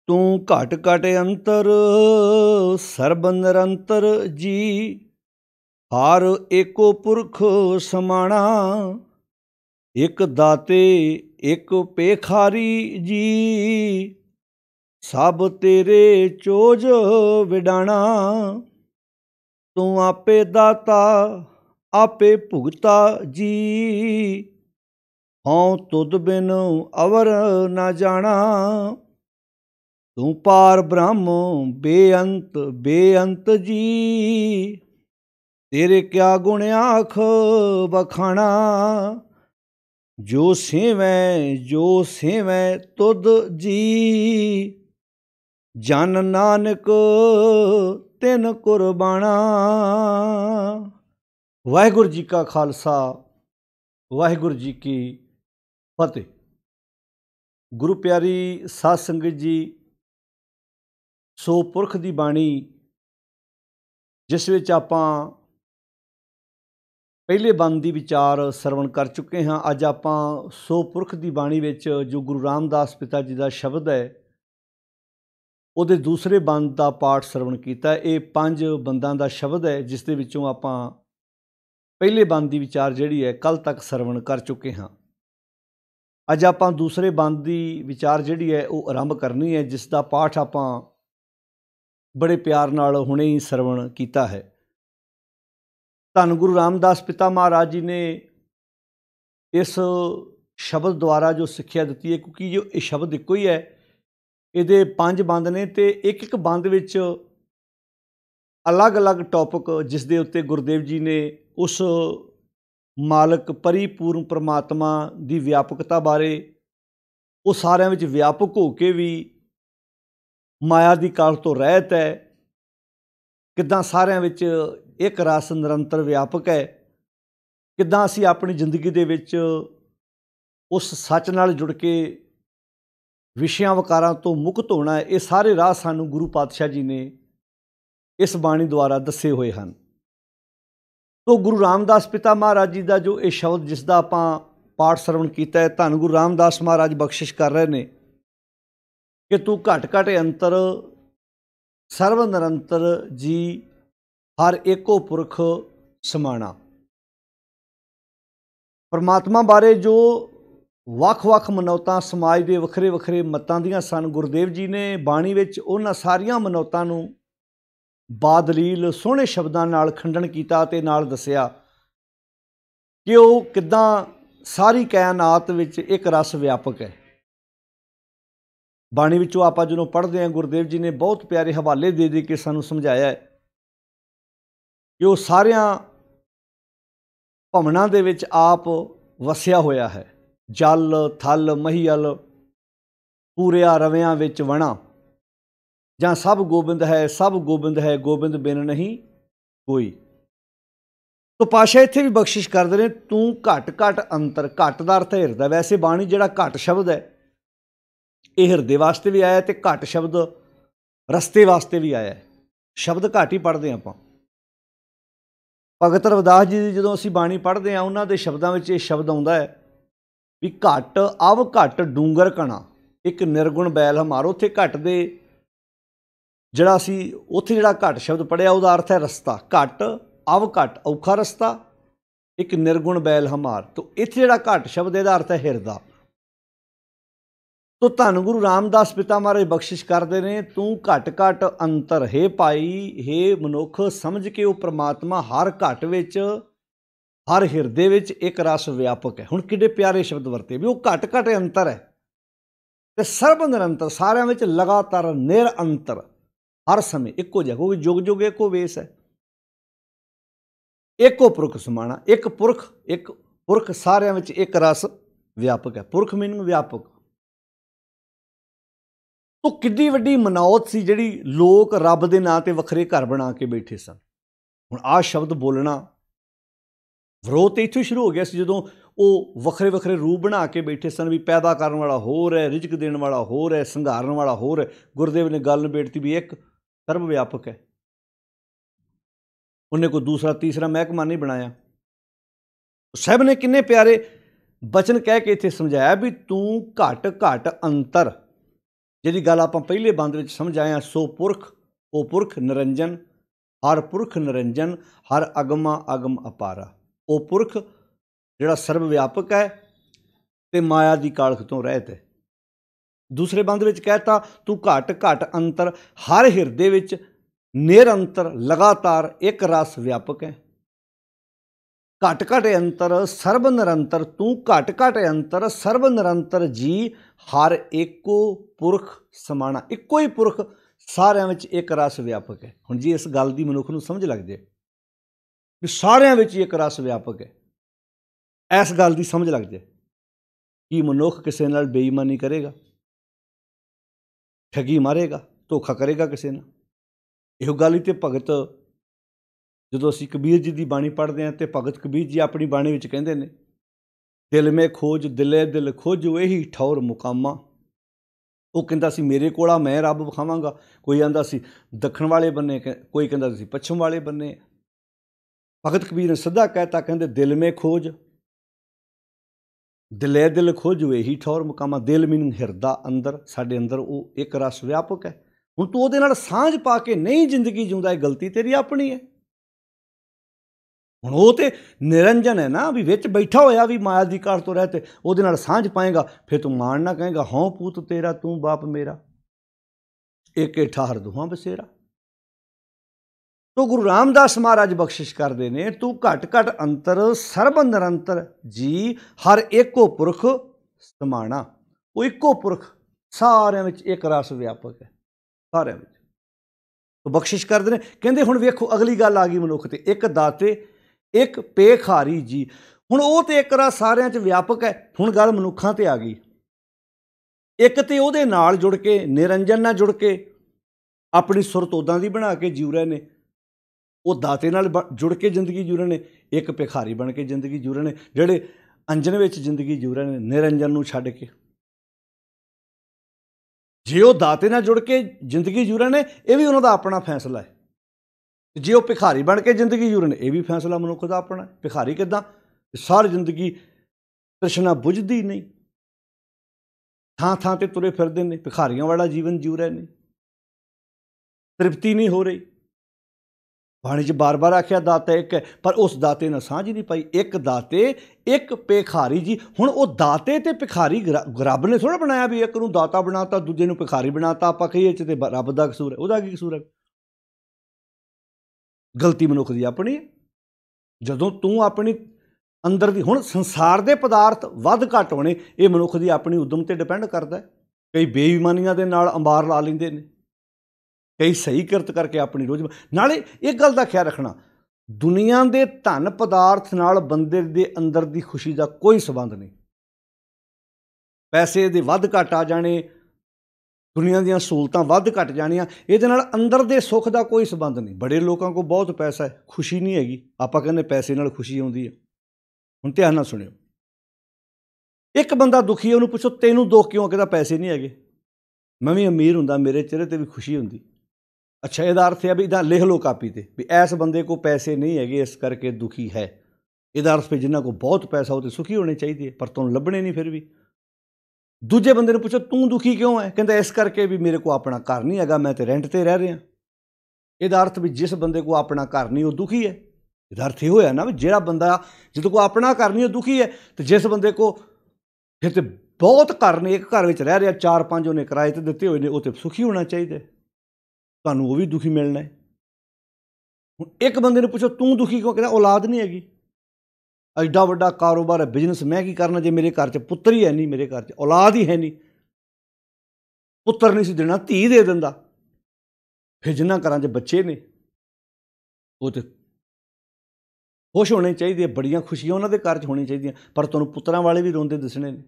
तू घट घट अंतर सर्ब निरंतर जी। हार एको पुरख समाणा। एक दाते एक पेखारी जी। सब तेरे चोज विडाणा। तू आपे दाता आपे भुगता जी। हों तुद बिन अवर न जाना। तू पार ब्रह्म बेअंत जी। तेरे क्या गुण आख बखाना। जो सेवै तुद जी। जन नानक तिन कुर्बाना। वाहिगुरू जी का खालसा वाहिगुरू जी की फतेह। गुरु प्यारी साध संगत जी, सो पुरख की बाणी जिस विच आपां पहले बंद की विचार सरवण कर चुके हाँ। अज आपां सो पुरख की बाणी विच जो गुरु रामदास पिता जी का शब्द है ਉਹਦੇ दूसरे बंद का पाठ सरवण किया। ये 5 बंदा का शब्द है जिस दे विचों आपां पहले बंद की विचार जिहड़ी है कल तक सरवण कर चुके हाँ। अज आपां दूसरे बंद की विचार जिहड़ी है वो आरंभ करनी है, जिसका पाठ आपां बड़े प्यार नाल हुणे ही सरवण किया है। धन गुरु रामदास पिता महाराज जी ने इस शब्द द्वारा जो सिक्ख्या दी है, क्योंकि जो ये शब्द एको ही है, ये 5 बंद ने तो एक एक बंद विच अलग अलग टॉपिक जिस दे उत्ते गुरुदेव जी ने उस मालक परिपूर्ण परमात्मा की व्यापकता बारे, वो सारिਆਂ ਵਿੱਚ व्यापक होकर भी माया की काल तो रहत है, किदां सारिਆਂ ਵਿੱਚ एक रस निरंतर व्यापक है, किदां असीं अपनी जिंदगी दे विच उस सच नाल जुड़ के विषयां वकारां तो मुक्त होना है। ये सारे राह सानू गुरु पातशाह जी ने इस बाणी द्वारा दसे हुए हैं। तो गुरु रामदास पिता महाराज जी का जो ये शब्द जिसका आपां पाठ सरवण किया है, धन गुरु रामदास महाराज बख्शिश कर रहे हैं कि तू घट घट अंतर सर्व निरंतर जी। हर एको पुरख समाणा। परमात्मा बारे जो ਵੱਖ-ਵੱਖ ਮਨੌਤਾਂ समाज के ਵੱਖਰੇ ਵੱਖਰੇ ਮਤਾਂ ਦੀਆਂ ਸਨ, गुरुदेव जी ने ਬਾਣੀ ਵਿੱਚ ਉਹਨਾਂ ਸਾਰੀਆਂ ਮਨੌਤਾਂ ਨੂੰ ਬਾਦਲੀਲ ਸੋਹਣੇ ਸ਼ਬਦਾਂ ਨਾਲ ਖੰਡਨ ਕੀਤਾ ਤੇ ਨਾਲ ਦੱਸਿਆ ਕਿ ਉਹ ਕਿੱਦਾਂ ਸਾਰੀ ਕਾਇਨਾਤ ਵਿੱਚ ਇੱਕ ਰਸ ਵਿਆਪਕ ਹੈ। ਬਾਣੀ ਵਿੱਚੋਂ ਆਪਾਂ ਜਦੋਂ ਪੜ੍ਹਦੇ ਹਾਂ, ਗੁਰਦੇਵ ਜੀ ਨੇ ਬਹੁਤ ਪਿਆਰੇ ਹਵਾਲੇ ਦੇ ਕੇ ਸਾਨੂੰ ਸਮਝਾਇਆ ਹੈ ਕਿ ਉਹ ਸਾਰਿਆਂ ਭਵਨਾਂ ਦੇ ਵਿੱਚ ਆਪ ਵਸਿਆ ਹੋਇਆ ਹੈ। जल थल महीयल पूरिया रवियां विच वणा। जां सब गोबिंद है गोबिंद बिन नहीं कोई। तो पातशाह इत्थे भी बख्शिश करते हैं, तू घट घट अंतर। घट का अर्थ है हिरदा। वैसे बाणी जिहड़ा घट शब्द है ये हिरदे वास्ते भी आया तो घट शब्द रस्ते वास्ते भी आया है। शब्द घट ही पढ़ते हैं आपां। भगत रविदास जी की जदों असीं बाणी पढ़ते हैं, उन्हां दे शब्दां विच ये शब्द आउंदा है भी घट अव घट डूंगर कणा। एक निर्गुण बैल हमारो। उत्थे घट दे जिहड़ा असीं उत्थे जिहड़ा घट शब्द पढ़िया उहदा अर्थ है रस्ता। घट अव घट औखा रस्ता, एक निर्गुण बैल हमार। तो इत्थे जिहड़ा घट शब्द इहदा अर्थ है हिरदा। तो धन गुरु रामदास पिता महाराज बख्शिश करते हैं, तू घट घट अंतर। हे भाई हे मनुख, समझ के वो परमात्मा हर घट विच हर हिरदे विच एक रस व्यापक है। हुण किड्डे प्यारे शब्द वरते भी वो घट घट अंतर है ते सर्ब निरंतर, सारिਆਂ विच लगातार निरअंतर, हर समय इक्को जिहा, क्योंकि जुग जुग एको वेस है। एको पुरख समाणा। एक पुरख सारिਆਂ विच एक रस व्यापक है। पुरख मीनिंग व्यापक। तो किड्डी वड्डी मनौत सी जिहड़ी लोग रब दे नां ते वखरे घर बना के बैठे सन। हुण आह शब्द बोलना विरोध तो इत्थों शुरू हो गया सी, जदों वो वखरे वखरे रूप बना के बैठे सन भी पैदा करने वाला होर है, रिजक देने वाला होर है, संघारन वाला होर है। गुरुदेव ने गल निबेड़ती भी एक सर्व व्यापक है, उन्हें कोई दूसरा तीसरा महकमा नहीं बनाया। साहब ने किन्ने प्यारे बचन कह के इत्थे समझाया भी तू घट घट अंतर। ਜਿਹੜੀ ਗੱਲ ਆਪਾਂ ਪਹਿਲੇ ਬੰਦ ਵਿੱਚ ਸਮਝ ਆਏ ਹਾਂ, ਸੋ ਪੁਰਖ ਉਹ ਪੁਰਖ ਨਿਰੰਜਨ, ਹਰ ਪੁਰਖ ਨਿਰੰਜਨ, ਹਰ ਅਗਮਾ ਅਗਮ ਅਪਾਰਾ। ਉਹ ਪੁਰਖ ਜਿਹੜਾ ਸਰਬ ਵਿਆਪਕ ਹੈ ਤੇ ਮਾਇਆ ਦੀ ਕਾਲਖ ਤੋਂ ਰਹਿਤ ਹੈ। ਦੂਸਰੇ ਬੰਦ ਵਿੱਚ ਕਹਿਤਾ, ਤੂੰ ਘਟ ਘਟ ਅੰਤਰ, ਹਰ ਹਿਰਦੇ ਵਿੱਚ ਨਿਰੰਤਰ ਲਗਾਤਾਰ ਇੱਕ ਰਸ ਵਿਆਪਕ ਹੈ। ਘਟ ਘਟ ਅੰਤਰ ਸਰਬ ਨਿਰੰਤਰ, ਤੂੰ ਘਟ ਘਟ ਅੰਤਰ ਸਰਬ ਨਿਰੰਤਰ ਜੀ, ਹਰ ਏਕੋ ਪੁਰਖ ਸਮਾਣਾ। ਇੱਕੋ ਹੀ ਪੁਰਖ ਸਾਰਿਆਂ ਵਿੱਚ ਇੱਕ ਰਸ ਵਿਆਪਕ ਹੈ। ਹੁਣ ਜੀ ਇਸ ਗੱਲ ਦੀ ਮਨੁੱਖ ਨੂੰ ਸਮਝ ਲੱਗ ਜਾਏ ਵੀ ਸਾਰਿਆਂ ਵਿੱਚ ਇੱਕ ਰਸ ਵਿਆਪਕ ਹੈ, ਇਸ ਗੱਲ ਦੀ ਸਮਝ ਲੱਗ ਜਾਏ ਕਿ ਮਨੁੱਖ ਕਿਸੇ ਨਾਲ ਬੇਈਮਾਨੀ ਕਰੇਗਾ, ਠੱਗੀ ਮਾਰੇਗਾ, ਧੋਖਾ ਕਰੇਗਾ ਕਿਸੇ ਨਾਲ। ਇਹੋ ਗੱਲ ਹੀ ਤੇ ਭਗਤ, ਜਦੋਂ ਅਸੀਂ ਕਬੀਰ ਜੀ ਦੀ ਬਾਣੀ ਪੜ੍ਹਦੇ ਹਾਂ ਤੇ ਭਗਤ ਕਬੀਰ ਜੀ ਆਪਣੀ ਬਾਣੀ ਵਿੱਚ ਕਹਿੰਦੇ ਨੇ, ਦਿਲ ਮੇ ਖੋਜ ਦਿਲੇ ਦਿਲ ਖੋਜੋ ਇਹੀ ਠੌਰ ਮੁਕਾਮਾ। ਉਹ ਕਹਿੰਦਾ ਸੀ ਮੇਰੇ ਕੋਲ ਆ, ਮੈਂ ਰੱਬ ਵਿਖਾਵਾਂਗਾ। ਕੋਈ ਕਹਿੰਦਾ ਸੀ ਦੱਖਣ ਵਾਲੇ ਬੰਨੇ, ਕੋਈ ਕਹਿੰਦਾ ਸੀ ਪੱਛਮ ਵਾਲੇ ਬੰਨੇ। ਭਗਤ ਕਬੀਰ ਨੇ ਸਿੱਧਾ ਕਹਿਤਾ, ਕਹਿੰਦੇ ਦਿਲ ਮੇ ਖੋਜ ਦਿਲੇ ਦਿਲ ਖੋਜੋ ਇਹੀ ਠੌਰ ਮੁਕਾਮਾ। ਦਿਲ ਮੀਨਿੰਗ ਹਿਰਦਾ, ਅੰਦਰ, ਸਾਡੇ ਅੰਦਰ ਉਹ ਇੱਕ ਰਸ ਵਿਆਪਕ ਹੈ। ਹੁਣ ਤੂੰ ਉਹਦੇ ਨਾਲ ਸਾਂਝ ਪਾ ਕੇ ਨਹੀਂ ਜ਼ਿੰਦਗੀ ਜਿਉਂਦਾ, ਇਹ ਗਲਤੀ ਤੇਰੀ ਆਪਣੀ ਹੈ। ਹੁਣ ਉਹ ਤੇ ਨਿਰੰਜਨ ਹੈ ਨਾ, ਵੀ ਵਿੱਚ ਬੈਠਾ ਹੋਇਆ ਵੀ ਮਾਇਆ ਦੀ ਕਾਲ ਤੋਂ ਰਹਿ, ਤੇ ਉਹਦੇ ਨਾਲ ਸਾਂਝ ਪਾਏਗਾ, ਫਿਰ ਤੂੰ ਮਾਣ ਨਾ ਕਹੇਗਾ, ਹਉ ਪੂਤ ਤੇਰਾ ਤੂੰ ਬਾਪ ਮੇਰਾ, ਏਕੇ ਠਾਹਰ ਦੁਹਾਂ ਬਸੇਰਾ। ਤੋ ਗੁਰੂ ਰਾਮਦਾਸ ਮਹਾਰਾਜ ਬਖਸ਼ਿਸ਼ ਕਰਦੇ ਨੇ, ਤੂੰ ਘਟ ਘਟ ਅੰਤਰ ਸਰਬ ਨਿਰੰਤਰ ਜੀ, ਹਰ ਏਕੋ ਪੁਰਖ ਸਮਾਣਾ। ਉਹ ਇੱਕੋ ਪੁਰਖ ਸਾਰਿਆਂ ਵਿੱਚ ਇੱਕ ਰਸ ਵਿਆਪਕ ਹੈ, ਸਾਰਿਆਂ ਵਿੱਚ। ਤੋ ਬਖਸ਼ਿਸ਼ ਕਰਦੇ ਨੇ। ਕਹਿੰਦੇ ਹੁਣ ਵੇਖੋ ਅਗਲੀ ਗੱਲ ਆ ਗਈ ਮਨੁੱਖ ਤੇ, ਇੱਕ ਦਾਤੇ ਇੱਕ ਪੇਖਾਰੀ ਜੀ। ਹੁਣ ਉਹ ਤੇ ਇੱਕ ਰਸ ਸਾਰਿਆਂ 'ਚ ਵਿਆਪਕ ਹੈ। ਹੁਣ ਗੱਲ ਮਨੁੱਖਾਂ ਤੇ ਆ ਗਈ। ਇੱਕ ਤੇ ਉਹਦੇ ਨਾਲ ਜੁੜ ਕੇ, ਨਿਰੰਜਨ ਨਾਲ ਜੁੜ ਕੇ ਆਪਣੀ ਸੁਰਤ ਉੱਦਾਂ ਦੀ ਬਣਾ ਕੇ ਜਿਉ ਰਹੇ ਨੇ, ਉਹ ਦਾਤੇ ਨਾਲ ਜੁੜ ਕੇ ਜ਼ਿੰਦਗੀ ਜਿਉ ਰਹੇ ਨੇ। ਇੱਕ ਭਿਖਾਰੀ ਬਣ ਕੇ ਜ਼ਿੰਦਗੀ ਜਿਉ ਰਹੇ ਨੇ, ਜਿਹੜੇ ਅੰਜਨ ਵਿੱਚ ਜ਼ਿੰਦਗੀ ਜਿਉ ਰਹੇ ਨੇ, ਨਿਰੰਜਨ ਨੂੰ ਛੱਡ ਕੇ। ਜੇ ਉਹ ਦਾਤੇ ਨਾਲ ਜੁੜ ਕੇ ਜ਼ਿੰਦਗੀ ਜਿਉ ਰਹੇ ਨੇ, ਇਹ ਵੀ ਉਹਨਾਂ ਦਾ ਆਪਣਾ ਫੈਸਲਾ ਹੈ। ਜੇ ਉਹ ਭਿਖਾਰੀ ਬਣ ਕੇ ਜ਼ਿੰਦਗੀ ਜਿਉ ਰਹੇ ਨੇ, ਇਹ ਵੀ ਫੈਸਲਾ ਮਨੁੱਖ ਦਾ ਆਪਣਾ। ਭਿਖਾਰੀ ਕਿੱਦਾਂ? ਸਾਰੀ ਜ਼ਿੰਦਗੀ ਤ੍ਰਿਸ਼ਨਾ ਬੁਝਦੀ ਨਹੀਂ, ਥਾਂ ਥਾਂ ਤੇ ਤੁਰੇ ਫਿਰਦੇ ਨੇ, ਭਿਖਾਰੀਆਂ ਵਾਲਾ ਜੀਵਨ ਜਿਉ ਰਹੇ ਨੇ, ਤ੍ਰਿਪਤੀ ਨਹੀਂ ਹੋ ਰਹੀ। ਬਾਣੀ 'ਚ ਬਾਰ-ਬਾਰ ਆਖਿਆ ਦਾਤਾ ਇੱਕ ਹੈ, ਪਰ ਉਸ ਦਾਤੇ ਨਾਲ ਸਾਂਝ ਨਹੀਂ ਪਾਈ। ਇੱਕ ਦਾਤੇ ਇੱਕ ਭਿਖਾਰੀ ਜੀ। ਹੁਣ ਉਹ ਦਾਤੇ ਤੇ ਭਿਖਾਰੀ ਰੱਬ ਨੇ ਥੋੜ੍ਹਾ ਬਣਾਇਆ ਵੀ ਇੱਕ ਨੂੰ ਦਾਤਾ ਬਣਾਤਾ, ਦੂਜੇ ਨੂੰ ਭਿਖਾਰੀ ਬਣਾਤਾ। ਆਪਾਂ ਕਹੀਏ 'ਚ ਤੇ ਰੱਬ ਦਾ ਕਸੂਰ ਹੈ, ਉਹਦਾ ਕੀ ਕਸੂਰ ਹੈ? ਗਲਤੀ ਮਨੁੱਖ ਦੀ ਆਪਣੀ ਹੈ। ਜਦੋਂ ਤੂੰ ਆਪਣੀ ਅੰਦਰ ਦੀ, ਹੁਣ ਸੰਸਾਰ ਦੇ ਪਦਾਰਥ ਵੱਧ ਘੱਟ ਹੋਣੇ, ਇਹ ਮਨੁੱਖ ਦੀ ਆਪਣੀ ਉਦਮ 'ਤੇ ਡਿਪੈਂਡ ਕਰਦਾ। ਕਈ ਬੇਈਮਾਨੀਆਂ ਦੇ ਨਾਲ ਅੰਬਾਰ ਲਾ ਲੈਂਦੇ ਨੇ, ਕਈ ਸਹੀ ਕਿਰਤ ਕਰਕੇ ਆਪਣੀ ਰੋਜ਼। ਨਾਲੇ ਇੱਕ ਗੱਲ ਦਾ ਖਿਆਲ ਰੱਖਣਾ, ਦੁਨੀਆ ਦੇ ਧਨ ਪਦਾਰਥ ਨਾਲ ਬੰਦੇ ਦੇ ਅੰਦਰ ਦੀ ਖੁਸ਼ੀ ਦਾ ਕੋਈ ਸੰਬੰਧ ਨਹੀਂ। ਪੈਸੇ ਦੇ ਵੱਧ ਘੱਟ ਆ ਜਾਣੇ, ਦੁਨੀਆ ਦੀਆਂ ਸਹੂਲਤਾਂ ਵੱਧ ਘੱਟ ਜਾਣੀਆਂ, ਇਹਦੇ ਨਾਲ ਅੰਦਰ ਦੇ ਸੁੱਖ ਦਾ ਕੋਈ ਸੰਬੰਧ ਨਹੀਂ। ਬੜੇ ਲੋਕਾਂ ਕੋਲ ਬਹੁਤ ਪੈਸਾ ਹੈ, ਖੁਸ਼ੀ ਨਹੀਂ ਹੈਗੀ। ਆਪਾਂ ਕਹਿੰਦੇ ਪੈਸੇ ਨਾਲ ਖੁਸ਼ੀ ਆਉਂਦੀ ਹੈ। ਹੁਣ ਧਿਆਨ ਨਾਲ ਸੁਣਿਓ, ਇੱਕ ਬੰਦਾ ਦੁਖੀ ਹੈ, ਉਹਨੂੰ ਪੁੱਛੋ ਤੈਨੂੰ ਦੁੱਖ ਕਿਉਂ? ਕਹਿੰਦਾ ਪੈਸੇ ਨਹੀਂ ਹੈਗੇ। ਮੈਂ ਵੀ ਅਮੀਰ ਹੁੰਦਾ, ਮੇਰੇ ਚਿਹਰੇ 'ਤੇ ਵੀ ਖੁਸ਼ੀ ਹੁੰਦੀ। ਅੱਛਾ, ਇਹਦਾ ਅਰਥ ਹੈ ਵੀ ਇੱਦਾਂ ਲਿਖ ਲਓ ਕਾਪੀ 'ਤੇ ਵੀ ਇਸ ਬੰਦੇ ਕੋਲ ਪੈਸੇ ਨਹੀਂ ਹੈਗੇ, ਇਸ ਕਰਕੇ ਦੁਖੀ ਹੈ। ਇਹਦਾ ਅਰਥ ਵੀ ਜਿਨ੍ਹਾਂ ਕੋਲ ਬਹੁਤ ਪੈਸਾ ਉਹ ਤਾਂ ਸੁਖੀ ਹੋਣੇ ਚਾਹੀਦੇ, ਪਰ ਤੁਹਾਨੂੰ ਲੱਭਣੇ ਨਹੀਂ ਫਿਰ ਵੀ। ਦੂਜੇ ਬੰਦੇ ਨੂੰ ਪੁੱਛੋ ਤੂੰ ਦੁਖੀ ਕਿਉਂ ਹੈ? ਕਹਿੰਦਾ ਇਸ ਕਰਕੇ ਵੀ ਮੇਰੇ ਕੋਲ ਆਪਣਾ ਘਰ ਨਹੀਂ ਹੈਗਾ, ਮੈਂ ਤਾਂ ਰੈਂਟ 'ਤੇ ਰਹਿ ਰਿਹਾ। ਇਹਦਾ ਅਰਥ ਵੀ ਜਿਸ ਬੰਦੇ ਕੋਲ ਆਪਣਾ ਘਰ ਨਹੀਂ ਉਹ ਦੁਖੀ ਹੈ। ਇਹਦਾ ਅਰਥ ਇਹ ਹੋਇਆ ਨਾ ਵੀ ਜਿਹੜਾ ਬੰਦਾ ਜਿਹਦੇ ਕੋਲ ਆਪਣਾ ਘਰ ਨਹੀਂ ਉਹ ਦੁਖੀ ਹੈ, ਅਤੇ ਜਿਸ ਬੰਦੇ ਕੋਲ ਫਿਰ ਤਾਂ ਬਹੁਤ ਘਰ ਨੇ, ਇੱਕ ਘਰ ਵਿੱਚ ਰਹਿ ਰਿਹਾ, 4-5 ਉਹਨੇ ਕਿਰਾਏ 'ਤੇ ਦਿੱਤੇ ਹੋਏ ਨੇ, ਉਹ ਤਾਂ ਸੁਖੀ ਹੋਣਾ ਚਾਹੀਦਾ। ਤੁਹਾਨੂੰ ਉਹ ਵੀ ਦੁਖੀ ਮਿਲਣਾ ਹੈ। ਹੁਣ ਇੱਕ ਬੰਦੇ ਨੂੰ ਪੁੱਛੋ ਤੂੰ ਦੁਖੀ ਕਿਉਂ? ਕਹਿੰਦਾ ਔਲਾਦ ਨਹੀਂ ਹੈਗੀ। ਐਡਾ ਵੱਡਾ ਕਾਰੋਬਾਰ ਹੈ, ਬਿਜ਼ਨਸ, ਮੈਂ ਕੀ ਕਰਨਾ ਜੇ ਮੇਰੇ ਘਰ 'ਚ ਪੁੱਤਰ ਹੀ ਹੈ ਨਹੀਂ, ਮੇਰੇ ਘਰ 'ਚ ਔਲਾਦ ਹੀ ਹੈ ਨਹੀਂ। ਪੁੱਤਰ ਨਹੀਂ ਸੀ ਦੇਣਾ, ਧੀ ਦੇ ਦਿੰਦਾ। ਫਿਰ ਜਿਨ੍ਹਾਂ ਘਰਾਂ 'ਚ ਬੱਚੇ ਨੇ ਉਹ ਤਾਂ ਖੁਸ਼ ਹੋਣੇ ਚਾਹੀਦੇ, ਬੜੀਆਂ ਖੁਸ਼ੀਆਂ ਉਹਨਾਂ ਦੇ ਘਰ 'ਚ ਹੋਣੀਆਂ ਚਾਹੀਦੀਆਂ, ਪਰ ਤੁਹਾਨੂੰ ਪੁੱਤਰਾਂ ਵਾਲੇ ਵੀ ਰੋਂਦੇ ਦਿਸਣੇ ਨੇ।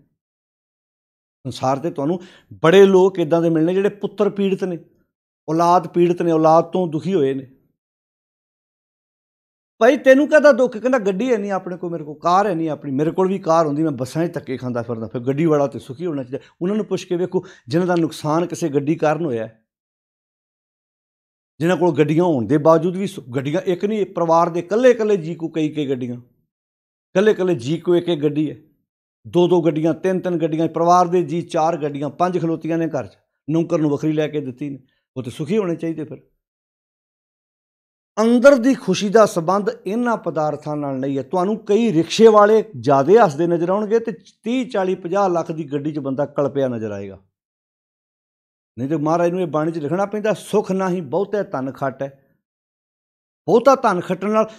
ਸੰਸਾਰ 'ਤੇ ਤੁਹਾਨੂੰ ਬੜੇ ਲੋਕ ਇੱਦਾਂ ਦੇ ਮਿਲਣੇ ਜਿਹੜੇ ਪੁੱਤਰ ਪੀੜਤ ਨੇ, ਔਲਾਦ ਪੀੜਤ ਨੇ, ਔਲਾਦ ਤੋਂ ਦੁਖੀ ਹੋਏ ਨੇ। ਭਾਈ ਤੈਨੂੰ ਕਾਹਦਾ ਦੁੱਖ? ਕਹਿੰਦਾ ਗੱਡੀ ਹੈ ਨਹੀਂ ਆਪਣੇ ਕੋਲ, ਮੇਰੇ ਕੋਲ ਕਾਰ ਹੈ ਨਹੀਂ ਆਪਣੀ। ਮੇਰੇ ਕੋਲ ਵੀ ਕਾਰ ਹੁੰਦੀ, ਮੈਂ ਬੱਸਾਂ 'ਚ ਧੱਕੇ ਖਾਂਦਾ ਫਿਰਦਾ। ਫਿਰ ਗੱਡੀ ਵਾਲਾ ਤਾਂ ਸੁਖੀ ਹੋਣਾ ਚਾਹੀਦਾ। ਉਹਨਾਂ ਨੂੰ ਪੁੱਛ ਕੇ ਵੇਖੋ ਜਿਹਨਾਂ ਦਾ ਨੁਕਸਾਨ ਕਿਸੇ ਗੱਡੀ ਕਾਰਨ ਹੋਇਆ, ਜਿਨ੍ਹਾਂ ਕੋਲ ਗੱਡੀਆਂ ਹੋਣ ਦੇ ਬਾਵਜੂਦ ਵੀ, ਗੱਡੀਆਂ ਇੱਕ ਨਹੀਂ, ਪਰਿਵਾਰ ਦੇ ਇਕੱਲੇ ਇਕੱਲੇ ਜੀ ਕੋ ਕਈ ਗੱਡੀਆਂ, ਇਕੱਲੇ ਇਕੱਲੇ ਜੀ ਕੋ ਇੱਕ ਗੱਡੀ ਹੈ, 2-2 ਗੱਡੀਆਂ, 3-3 ਗੱਡੀਆਂ, ਪਰਿਵਾਰ ਦੇ ਜੀ 4 ਗੱਡੀਆਂ, 5 ਖਲੋਤੀਆਂ ਨੇ ਘਰ 'ਚ। ਨੌਕਰ ਨੂੰ ਵੱਖਰੀ ਲੈ ਕੇ ਦਿੱਤੀ ਨੇ, ਉਹ ਤਾਂ ਸੁਖੀ ਹੋਣੇ ਚਾਹੀਦੇ। ਫਿਰ ਅੰਦਰ ਦੀ ਖੁਸ਼ੀ ਦਾ ਸੰਬੰਧ ਇਹਨਾਂ ਪਦਾਰਥਾਂ ਨਾਲ ਨਹੀਂ ਹੈ। ਤੁਹਾਨੂੰ ਕਈ ਰਿਕਸ਼ੇ ਵਾਲੇ ਜ਼ਿਆਦਾ ਹੱਸਦੇ ਨਜ਼ਰ ਆਉਣਗੇ ਤੇ 30 40 50 ਲੱਖ ਦੀ ਗੱਡੀ 'ਚ ਬੰਦਾ ਕਲਪਿਆ ਨਜ਼ਰ ਆਏਗਾ। ਨਹੀਂ ਤੇ ਮਹਾਰਾਜ ਨੂੰ ਇਹ ਬਾਣੀ 'ਚ ਲਿਖਣਾ ਪੈਂਦਾ, ਸੁਖ ਨਾਹੀਂ ਬਹੁਤੇ ਧਨ ਖੱਟ ਹੈ। ਬਹੁਤਾ ਧਨ ਖੱਟਣ ਨਾਲ,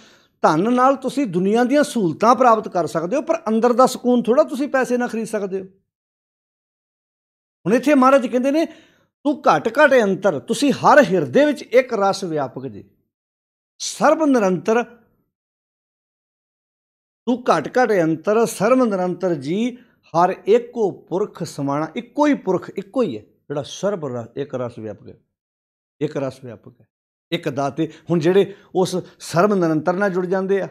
ਧਨ ਨਾਲ ਤੁਸੀਂ ਦੁਨੀਆ ਦੀਆਂ ਸਹੂਲਤਾਂ ਪ੍ਰਾਪਤ ਕਰ ਸਕਦੇ ਹੋ, ਪਰ ਅੰਦਰ ਦਾ ਸਕੂਨ ਥੋੜ੍ਹਾ ਤੁਸੀਂ ਪੈਸੇ ਨਾਲ ਖਰੀਦ ਸਕਦੇ ਹੋ। ਹੁਣ ਇੱਥੇ ਮਹਾਰਾਜ ਕਹਿੰਦੇ ਨੇ, ਤੂੰ ਘਟ ਘਟ ਅੰਤਰ, ਤੁਸੀਂ ਹਰ ਹਿਰਦੇ ਵਿੱਚ ਇੱਕ ਰਸ ਵਿਆਪਕ ਜੇ, ਸਰਬ ਨਿਰੰਤਰ। ਤੂੰ ਘਟ ਘਟ ਅੰਤਰ ਸਰਬ ਨਿਰੰਤਰ ਜੀ, ਹਰ ਇੱਕੋ ਪੁਰਖ ਸਮਾਣਾ। ਇੱਕੋ ਹੀ ਪੁਰਖ, ਇੱਕੋ ਹੀ ਹੈ ਜਿਹੜਾ ਸਰਬ ਇੱਕ ਰਸ ਵਿਆਪਕ ਹੈ, ਇੱਕ ਰਸ ਵਿਆਪਕ ਹੈ, ਇੱਕ ਦਾਤੇ। ਹੁਣ ਜਿਹੜੇ ਉਸ ਸਰਬ ਨਿਰੰਤਰ ਨਾਲ ਜੁੜ ਜਾਂਦੇ ਆ,